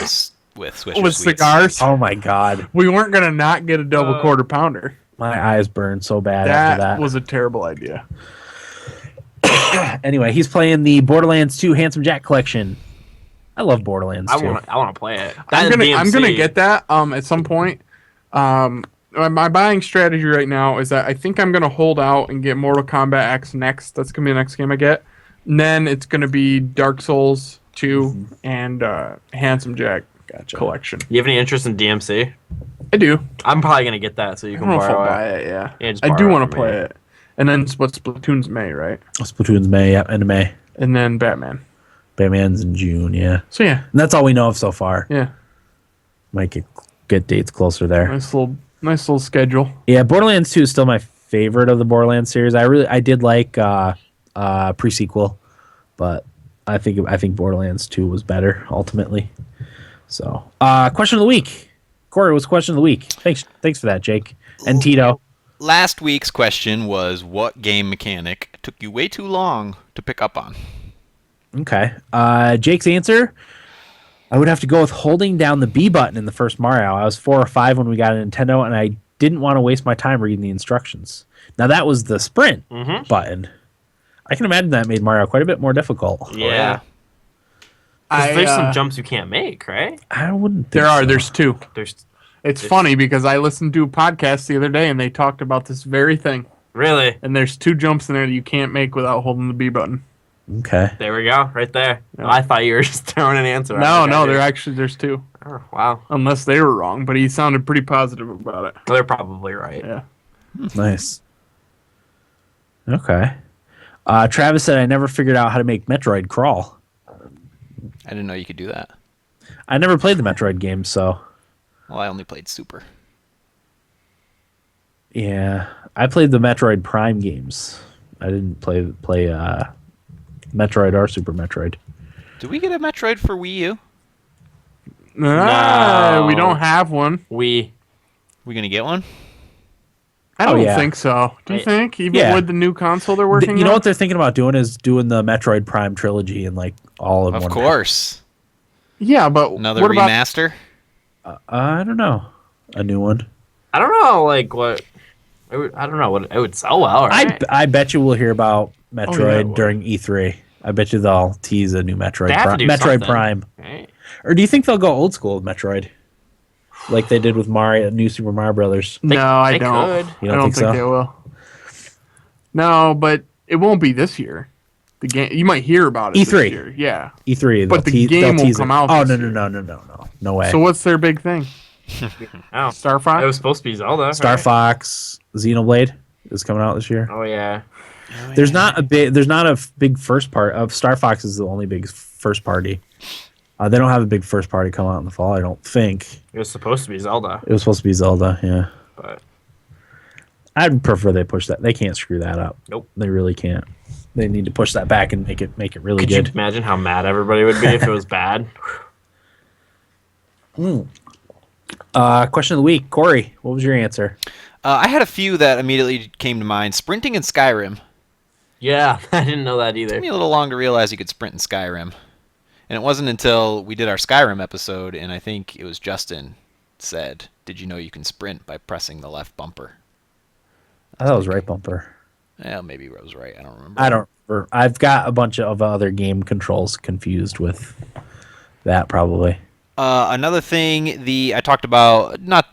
with Swisher With Sweets. cigars. oh my god, We weren't going to not get a double quarter pounder. my eyes burned so bad after That that. was a terrible idea. Anyway, he's playing the Borderlands 2 Handsome Jack collection. I love Borderlands 2. I want to play it. I'm That and gonna DMC. get that at some point. My buying strategy right now is that I think I'm gonna hold out and get Mortal Kombat X next. That's gonna be the next game I get. And then it's gonna be Dark Souls 2 and Handsome Jack Gotcha. collection. You have any interest in DMC? I do. I'm probably gonna get that so you I can don't know if I'll borrow buy it. it. Yeah, Yeah, just I do borrow want it to from play me. it. And then Splatoon's May, right? Splatoon's May, yeah, end of May. And then Batman. Batman's in June, yeah. So yeah, And that's all we know of so far. yeah, Might get dates closer there. nice little schedule. Yeah, Borderlands 2 is still my favorite of the Borderlands series. I did like pre-sequel, but I think Borderlands 2 was better ultimately. So, question of the week. Corey, what's question of the week? Thanks for that, Jake. And Tito. Last week's question was, what game mechanic took you way too long to pick up on? Okay. Jake's answer, I would have to go with holding down the B button in the first Mario. I was 4 or 5 when we got a Nintendo, and I didn't want to waste my time reading the instructions. Now, that was the sprint button. I can imagine that made Mario quite a bit more difficult. Yeah. 'Cause there's some jumps you can't make, right? I wouldn't think There are. so. There's two. There's It's funny because I listened to a podcast the other day and they talked about this very thing. really. And there's 2 jumps in there that you can't make without holding the B button. Okay. There we go, right there. Yeah. I thought you were just throwing an answer. No, out like I did. there's 2. Oh, wow. Unless they were wrong, but he sounded pretty positive about it. They're probably right. Yeah. Nice. Okay. Travis said, I never figured out how to make Metroid crawl. I didn't know you could do that. I never played the Metroid games, so Well, I only played Super. yeah. I played the Metroid Prime games. I didn't play Metroid or Super Metroid. Did we get a Metroid for Wii U? No. We No. don't have one. We We gonna get one? I don't yeah. think so. Do you Wait. think? Even Yeah. with the new console they're working You know on? what they're thinking about doing is doing the Metroid Prime trilogy and like all in Of one. course. Yeah, but Another what about remaster? I don't know. A new one. I don't know, like what. I don't know what it would sell well, right? I bet you we'll hear about yeah, it Metroid would. during E3. I bet you they'll tease a new Metroid. They have to do Metroid something, Prime. right? Or do you think they'll go old school with Metroid, like they did with Mario, New Super Mario Brothers? No, I they don't. could. You I don't don't think think so? they will. No, but it won't be this year. The game you might hear about it E3. this year. Yeah. E3, But the they'll game will tease come it. out Oh this no year. no way. So what's their big thing? Oh, Star Fox? it was supposed to be Zelda. Star right? Fox, Xenoblade is coming out this year. Oh yeah. There's not a big first part of Star Fox is the only big first party. They don't have a big first party come out in the fall. I don't think It was supposed to be Zelda, it was supposed to be Zelda. Yeah, but I'd prefer they push that. They can't screw that up. nope. They really can't. They need to push that back and make it really Could you good. imagine how mad everybody would be if it was bad? Question of the week, Corey. What was your answer? I had a few that immediately came to mind. Sprinting in Skyrim. Yeah, I didn't know that either. Took me a little long to realize you could sprint in Skyrim. And it wasn't until we did our Skyrim episode, and I think it was Justin said, "Did you know you can sprint by pressing the left bumper?" I thought it was right bumper. Well, maybe I was right. I don't remember. I don't remember. I've got a bunch of other game controls confused with that probably. Another thing I talked about not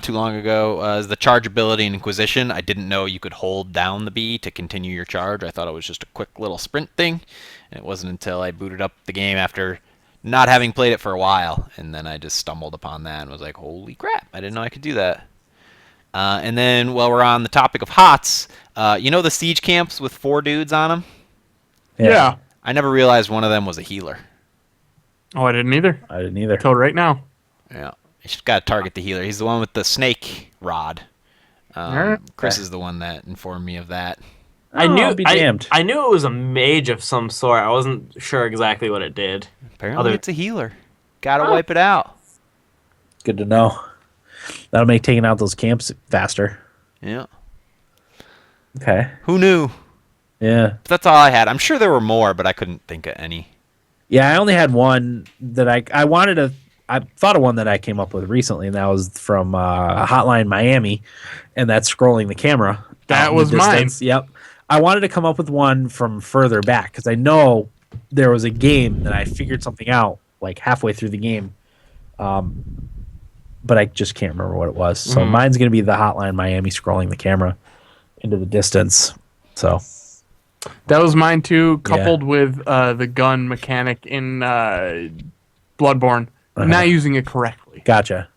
too long ago is the charge ability in Inquisition. I didn't know you could hold down the B to continue your charge. I thought it was just a quick little sprint thing. And it wasn't until I booted up the game after not having played it for a while, and then I just stumbled upon that and was like, holy crap, I didn't know I could do that. And then while we're on the topic of HOTS, you know the siege camps with 4 dudes on them? Yeah. I never realized one of them was a healer. Oh, I didn't either. I didn't either. Till right now. Yeah, you just got to target the healer. He's the one with the snake rod. Alright. Chris is the one that informed me of that. I knew. I'll be damned. I knew it was a mage of some sort. I wasn't sure exactly what it did. Apparently it's a healer. Gotta wipe it out. Good to know. That'll make taking out those camps faster. Yeah. Okay. Who knew? Yeah. But that's all I had. I'm sure there were more, but I couldn't think of any. Yeah, I only had one that I wanted to. I thought of one that I came up with recently, and that was from Hotline Miami, and that's scrolling the camera. That out in was the mine. distance. Yep. I wanted to come up with one from further back because I know there was a game that I figured something out like halfway through the game, but I just can't remember what it was. So mine's going to be the Hotline Miami scrolling the camera into the distance. So That was mine too, coupled with the gun mechanic in Bloodborne. Not using it correctly. gotcha.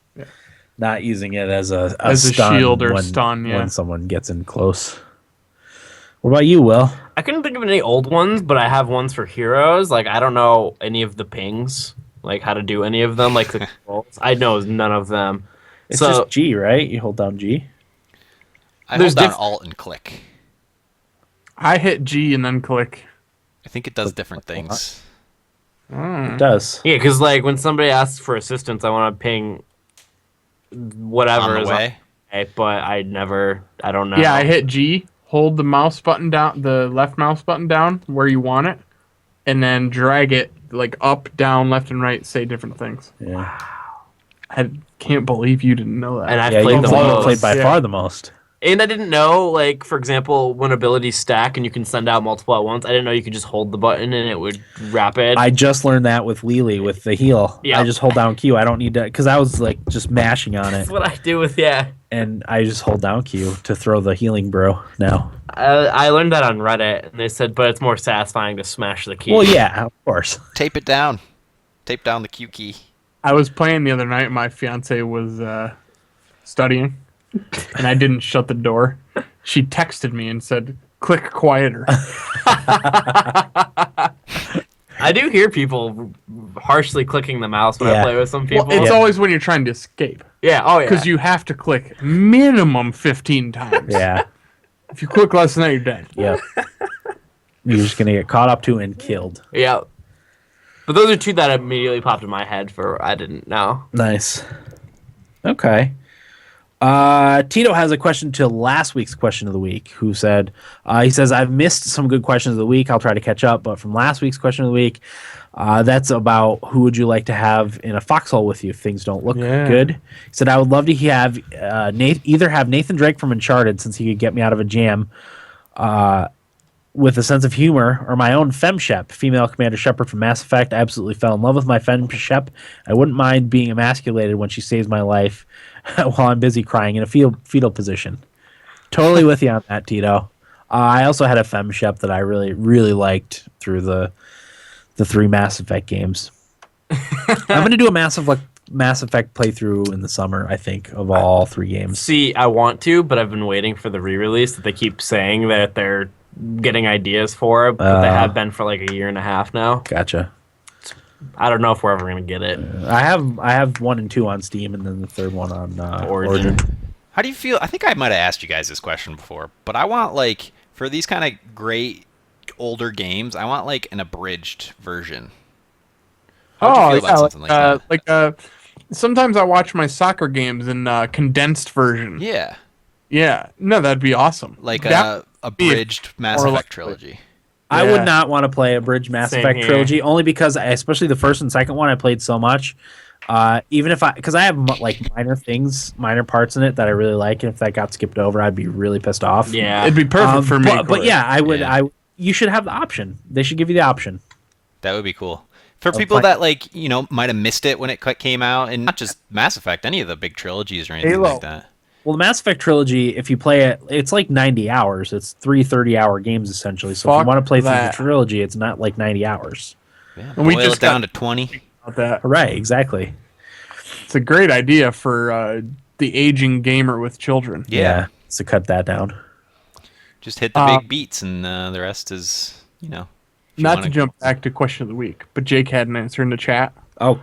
Not using it as a stun shield or when, stun, yeah. when someone gets in close. What about you, Will? I couldn't think of any old ones, but I have ones for heroes. Like I don't know any of the pings, like how to do any of them. Like the controls. I know none of them. It's So- just G, right? You hold down G. I There's hold down diff- Alt and click. I hit G and then click. I think it does different things. It does. Yeah, because like when somebody asks for assistance, I want to ping whatever On is the way. but I don't know. Yeah, I hit G, hold the mouse button down, the left mouse button down where you want it, and then drag it like up, down, left, and right. Say different things. Yeah. I can't believe you didn't know that. And I've Yeah, played you've the played, most. played by Yeah. far the most. And I didn't know, like, for example, when abilities stack and you can send out multiple at once, I didn't know you could just hold the button and it would rapid. I just learned that with Lily with the heal. Yeah. I just hold down Q. I don't need to because I was like just mashing on it, That's what I do with, yeah. and I just hold down Q to throw the healing bro now. I learned that on Reddit, and they said, but it's more satisfying to smash the key. Well, yeah, of course. Tape it down. Tape down the Q key. I was playing the other night. My fiance was studying, and I didn't shut the door. She texted me and said, "Click quieter." I do hear people harshly clicking the mouse when I Yeah. play with some people. Well, it's Yeah. always when you're trying to escape, yeah, oh yeah. because you have to click minimum 15 times. Yeah. If you click less than that, you're dead. Yep. You're just gonna get caught up to and killed. Yeah. But those are two that immediately popped in my head for I didn't know. Nice. Okay. Tito has a question to last week's question of the week. Who said? He says, "I've missed some good questions of the week. I'll try to catch up, but from last week's question of the week, that's about who would you like to have in a foxhole with you if things don't look good." He said, "I would love to have either have Nathan Drake from Uncharted, since he could get me out of a jam, with a sense of humor, or my own FemShep, female Commander Shepard from Mass Effect. I absolutely fell in love with my FemShep. I wouldn't mind being emasculated when she saves my life while I'm busy crying in a fetal position." Totally with you on that, Tito. I also had a FemShep that I really, really liked through the 3 Mass Effect games. I'm going to do a Mass Effect playthrough in the summer, I think, of all 3 games. See, I want to, but I've been waiting for the re-release that they keep saying that they're getting ideas for, but they have been for like a year and a half now. Gotcha. I don't know if we're ever going to get it. I have 1 and 2 on Steam, and then the third one on Origin. How do you feel? I think I might have asked you guys this question before, but I want, like, for these kind of great older games, I want like an abridged version. How do you feel about something like that? Sometimes I watch my soccer games in condensed version. Yeah. Yeah. No, that'd be awesome. Like a abridged Mass Effect trilogy. I would not want to play a bridge Mass Effect trilogy, only because, especially the first and second one, I played so much. Even if because I have like minor parts in it that I really like, and if that got skipped over, I'd be really pissed off. Yeah, it'd be perfect for me. But yeah, I would. Yeah. You should have the option. They should give you the option. That would be cool for people that might have missed it when it came out, and not just Mass Effect, any of the big trilogies or anything like that. Well, the Mass Effect trilogy, if you play it, it's like 90 hours. It's 3 30-hour games, essentially. So if you want to play through the trilogy, it's not like 90 hours. Yeah, and we just down to 20. Right, exactly. It's a great idea for the aging gamer with children. Yeah, to cut that down. Just hit the big beats, and the rest is, Not to jump back to question of the week, but Jake had an answer in the chat. Oh.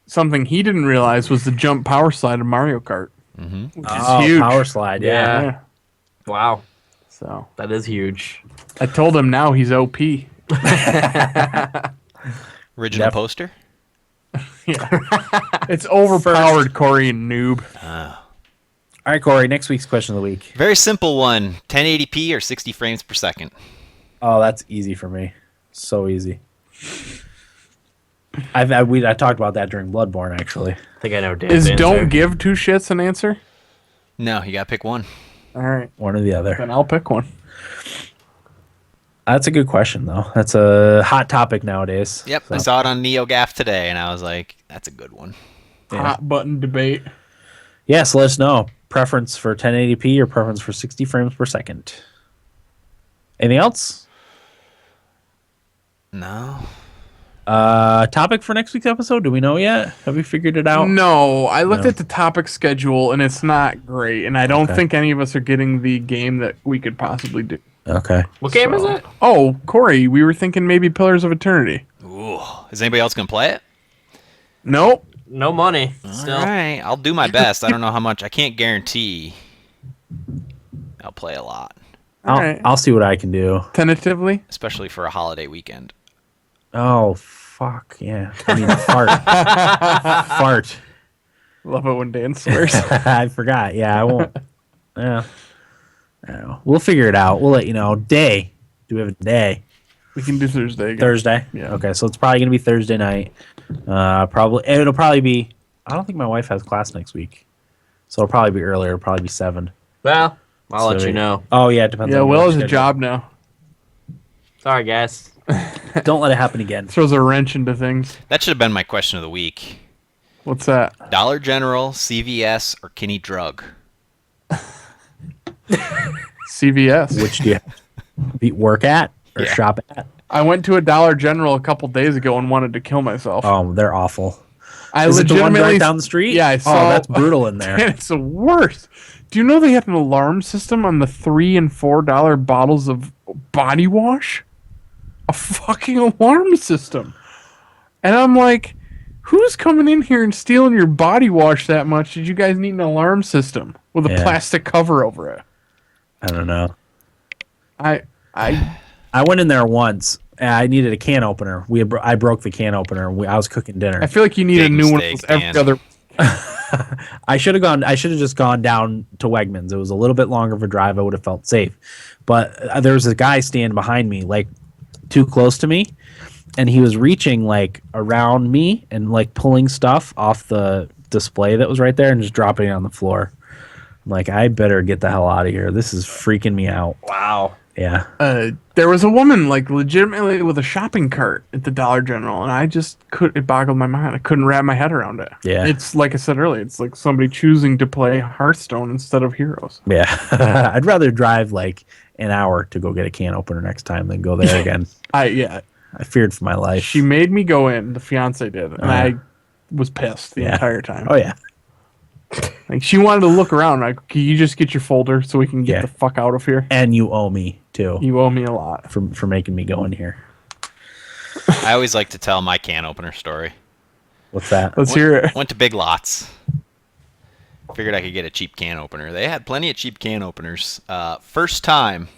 Something he didn't realize was the jump power slide of Mario Kart. Mm-hmm. Which is huge. Power slide, yeah. Wow. So that is huge. I told him now he's OP. Original poster? Yeah. It's overpowered, Corey, and noob. All right, Corey, next week's question of the week. Very simple one. 1080p or 60 frames per second? Oh, that's easy for me. So easy. I talked about that during Bloodborne, actually. I think I know Dave's Is answer. don't give 2 shits an answer? No, you got to pick one. All right. One or the other. Then I'll pick one. That's a good question, though. That's a hot topic nowadays. Yep, so. I saw it on NeoGAF today, and I was like, that's a good one. Yeah. Hot button debate. Yeah, so let us know. Preference for 1080p or preference for 60 frames per second? Anything else? No. Topic for next week's episode? Do we know yet? Have we figured it out? No, I looked at the topic schedule and it's not great, and I don't think any of us are getting the game that we could possibly do. Okay. What game is it? Oh, Corey, we were thinking maybe Pillars of Eternity. Ooh, is anybody else gonna play it? Nope. No money. Still. All right, I'll do my best. I don't know how much. I can't guarantee. I'll play a lot. I'll see what I can do. Tentatively, especially for a holiday weekend. Oh fuck yeah! I mean fart. Fart. Love it when Dan swears. I forgot. Yeah, I won't. Yeah. I don't know. We'll figure it out. We'll let you know. Day. Do we have a day? We can do Thursday again. Thursday? Yeah. Okay, so it's probably going to be Thursday night. It'll probably be... I don't think my wife has class next week. So it'll probably be earlier. It'll probably be 7. Well, I'll let you know. Oh, yeah, it depends on... Yeah, Will has a job now. Sorry, guys. Don't let it happen again. Throws a wrench into things. That should have been my question of the week. What's that? Dollar General, CVS, or Kinney Drug? CVS. Which do you work at or shop at? I went to a Dollar General a couple days ago and wanted to kill myself. Oh, they're awful. Is it the one right down the street? Yeah, I saw. Oh, that's brutal in there. Man, it's the worst. Do you know they had an alarm system on the $3 and $4 bottles of body wash? A fucking alarm system. And I'm like, who's coming in here and stealing your body wash that much? Did you guys need an alarm system with a plastic cover over it? I don't know. I went in there once. And I needed a can opener. I broke the can opener. I was cooking dinner. I feel like you need a new one every other. I should have gone. I should have just gone down to Wegmans. It was a little bit longer of a drive. I would have felt safe, but there was a guy standing behind me, like too close to me, and he was reaching like around me and like pulling stuff off the display that was right there and just dropping it on the floor. I'm like, I better get the hell out of here. This is freaking me out. Wow. Yeah. There was a woman like legitimately with a shopping cart at the Dollar General, and I just it boggled my mind. I couldn't wrap my head around it. Yeah. It's like I said earlier, it's like somebody choosing to play Hearthstone instead of Heroes. Yeah. I'd rather drive like an hour to go get a can opener next time than go there again. I feared for my life. She made me go in, the fiance did, and I was pissed the entire time. Oh yeah. Like she wanted to look around. Like, can you just get your folder so we can get the fuck out of here? And you owe me too. You owe me a lot for making me go in here. I always like to tell my can opener story. What's that? Let's hear it. Went to Big Lots. Figured I could get a cheap can opener. They had plenty of cheap can openers. First time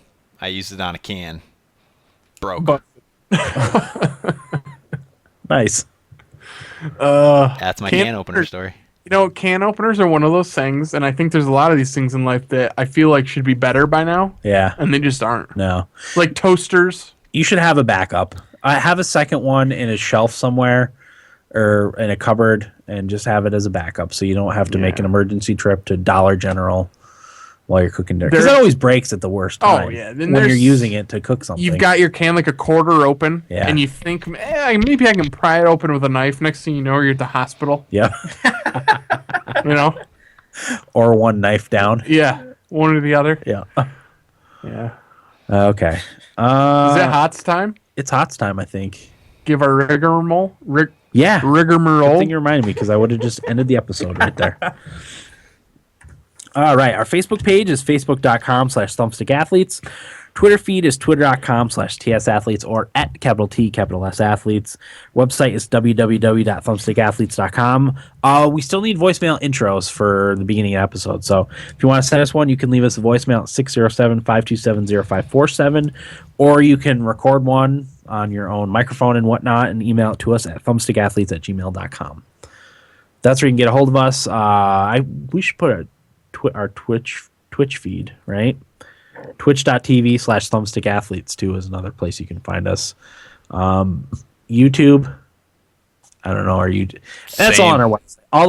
I used it on a can. Broke. But Nice. That's my can opener story. You know, can openers are one of those things, and I think there's a lot of these things in life that I feel like should be better by now, Yeah. and they just aren't. No. Like toasters. You should have a backup. I have a second one in a shelf somewhere or in a cupboard and just have it as a backup so you don't have to make an emergency trip to Dollar General while you're cooking dinner. Because it always breaks at the worst time. Oh, yeah. Then when you're using it to cook something. You've got your can like a quarter open, Yeah. and you think, maybe I can pry it open with a knife. Next thing you know, you're at the hospital. Yeah. You know? Or one knife down. Yeah. One or the other. Yeah. Yeah. Okay. Is it Hots time? It's Hots time, I think. Give our rigmarole. Yeah. Good Rigmarole. thing you reminded me because I would have just ended the episode right there. All right. Our Facebook page is facebook.com/thumbstickathlete. Twitter feed is twitter.com/tsathletes or at capital T, capital S athletes. Website is www.thumbstickathletes.com. We still need voicemail intros for the beginning of the episode. So if you want to send us one, you can leave us a voicemail at 607-527-0547, or you can record one on your own microphone and whatnot and email it to us at thumbstickathlete@gmail.com. That's where you can get a hold of us. We should put our Twitch feed, right? Twitch.tv/thumbstickathletes too is another place you can find us. YouTube, I don't know, that's all on our website. All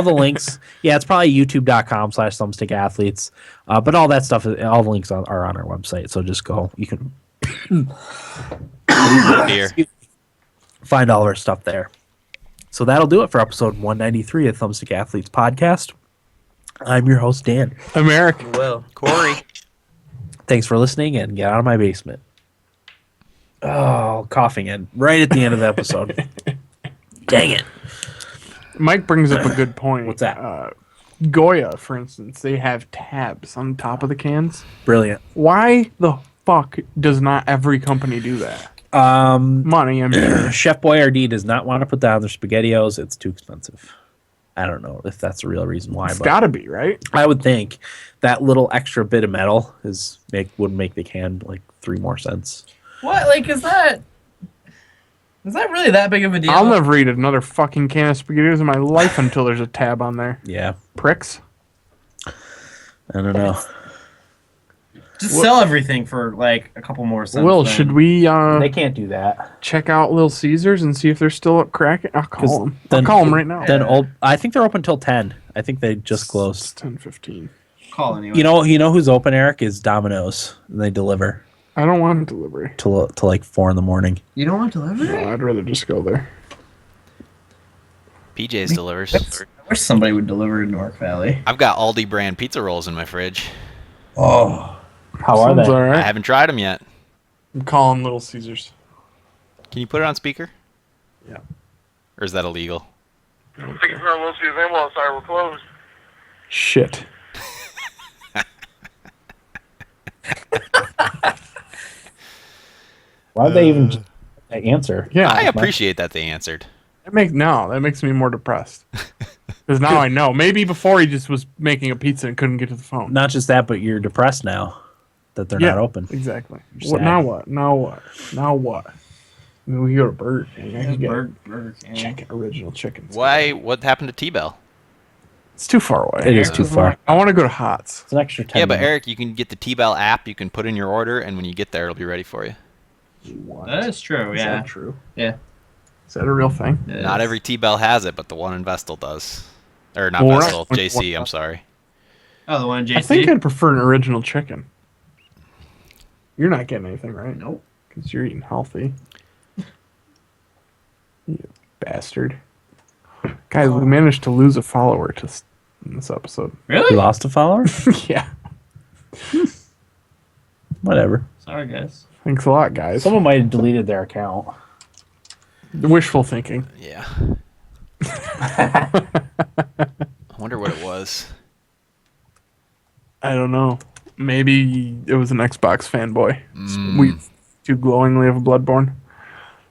the links. Yeah, it's probably youtube.com/thumbstickathletes. But all that stuff, all the links are on our website. So just go. You can find all of our stuff there. So that'll do it for episode 193 of Thumbstick Athletes Podcast. I'm your host, Dan. I'm Eric. Well, Corey. Thanks for listening, and get out of my basement. Oh, coughing in right at the end of the episode. Dang it. Mike brings up a good point. What's that? Goya, for instance, they have tabs on top of the cans. Brilliant. Why the fuck does not every company do that? Money, I'm sure. Chef Boyardee does not want to put down their SpaghettiOs. It's too expensive. I don't know if that's the real reason why. It's but gotta be, right? I would think that little extra bit of metal would make the can like 3 more cents. what? Like, is that really that big of a deal? I'll never eat another fucking can of SpaghettiOs in my life until there's a tab on there. Yeah, Pricks. I don't know. Just sell everything for like a couple more cents. Will, then. should we They can't do that. check out Little Caesars and see if they're still up cracking? I'll call them. I'll call them right now. I think they're open till 10. I think they just closed. It's 10:15. call anyway? You know who's open, Eric? Is Domino's. And they deliver I don't want delivery. till like 4 in the morning. You don't want delivery? No, I'd rather just go there. PJ's delivers. I wish somebody would deliver in North Valley. I've got Aldi brand pizza rolls in my fridge. Oh, how are Sounds they? all I right. haven't tried them yet. I'm calling Little Caesars. Can you put it on speaker? Yeah. Or is that illegal? Thank you for Little Caesars ambulance. Sorry, we're closed. Shit. Why would they even answer? Yeah. I appreciate that they answered. That makes me more depressed. Because now I know. Maybe before he just was making a pizza and couldn't get to the phone. Not just that, but you're depressed now that they're not open. Exactly. You're What, sad. now what? Now what? I mean, we go to Burger King. I can get Burger King. original chickens. Why? What happened to T-Bell? It's too far away. It is too far. I want to go to Hots. It's an extra 10 Yeah, but minutes. Eric, you can get the T-Bell app. You can put in your order, and when you get there, it'll be ready for you. That is true. Is Yeah. that true? Yeah. Is that a real thing? Not every T-Bell has it, but the one in Vestal does. Or not Well, we're Vestal, not- JC. I'm sorry. Oh, the one in JC. I think I'd prefer an original chicken. You're not getting anything, right? Nope. Because you're eating healthy. You bastard. Guys, we managed to lose a follower in this episode. You Really? lost a follower? Yeah. Whatever. Sorry, guys. Thanks a lot, guys. Someone might have deleted their account. Wishful thinking. Yeah. I wonder what it was. I don't know. Maybe it was an Xbox fanboy. We too glowingly of a Bloodborne.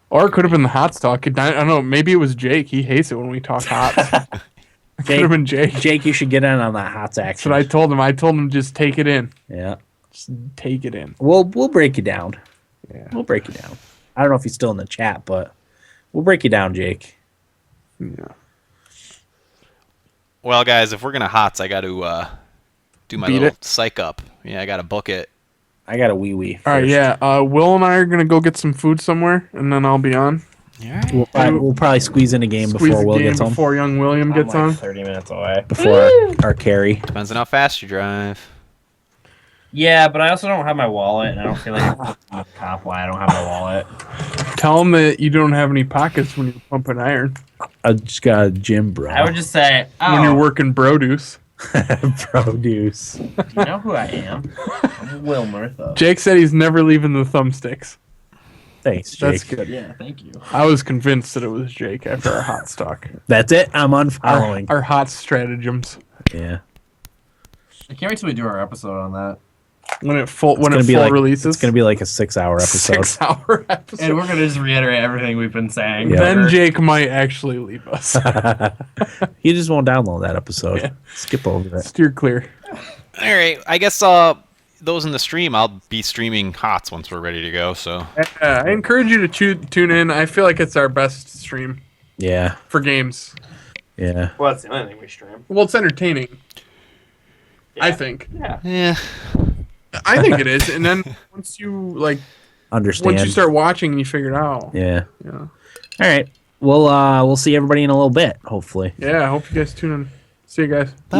Or it could have been the hot stock. I don't know. Maybe it was Jake. He hates it when we talk hot. It could have been Jake. Jake, you should get in on that hot That's action. what I told him. I told him just take it in. Yeah. Just take it in. We'll break you down. Yeah. We'll break you down. I don't know if he's still in the chat, but we'll break you down, Jake. Yeah. Well, guys, if we're gonna hots, I got to do my Beat little it? psych up. Yeah, I got to book it. I got a wee. All right, yeah. Will and I are gonna go get some food somewhere, and then I'll be on. All right. We'll probably squeeze in a game Squeeze before the Will game gets home. before young William I'm gets like on. 30 minutes away. Before our carry. Depends on how fast you drive. Yeah, but I also don't have my wallet, and I don't feel like I'm a cop why I don't have my wallet. Tell him that you don't have any pockets when you're pumping iron. I just got a gym, bro. I would just say, oh, When you're working produce. produce. do you know who I am? I'm Will Murtha. Jake said he's never leaving the thumbsticks. Thanks, Jake. That's good. Yeah, thank you. I was convinced that it was Jake after our hot stock. That's it. I'm unfollowing. Our hot stratagems. Yeah. I can't wait till we do our episode on that. When it full Like, releases. it's gonna be like a 6-hour episode. 6-hour episode. And we're going to just reiterate everything we've been saying. Yeah. Then Jake might actually leave us. He just won't download that episode. Yeah. Skip over it. Steer clear. All right. I guess those in the stream, I'll be streaming hots once we're ready to go. So I encourage you to tune in. I feel like it's our best stream Yeah. for games. Yeah. Well, that's the only thing we stream. Well, it's entertaining. I Yeah. think. yeah. I think it is. And then once you Understand. once you start watching and you figure it out. Yeah. Yeah. All right. We'll see everybody in a little bit, hopefully. Yeah, I hope you guys tune in. See you guys. Bye.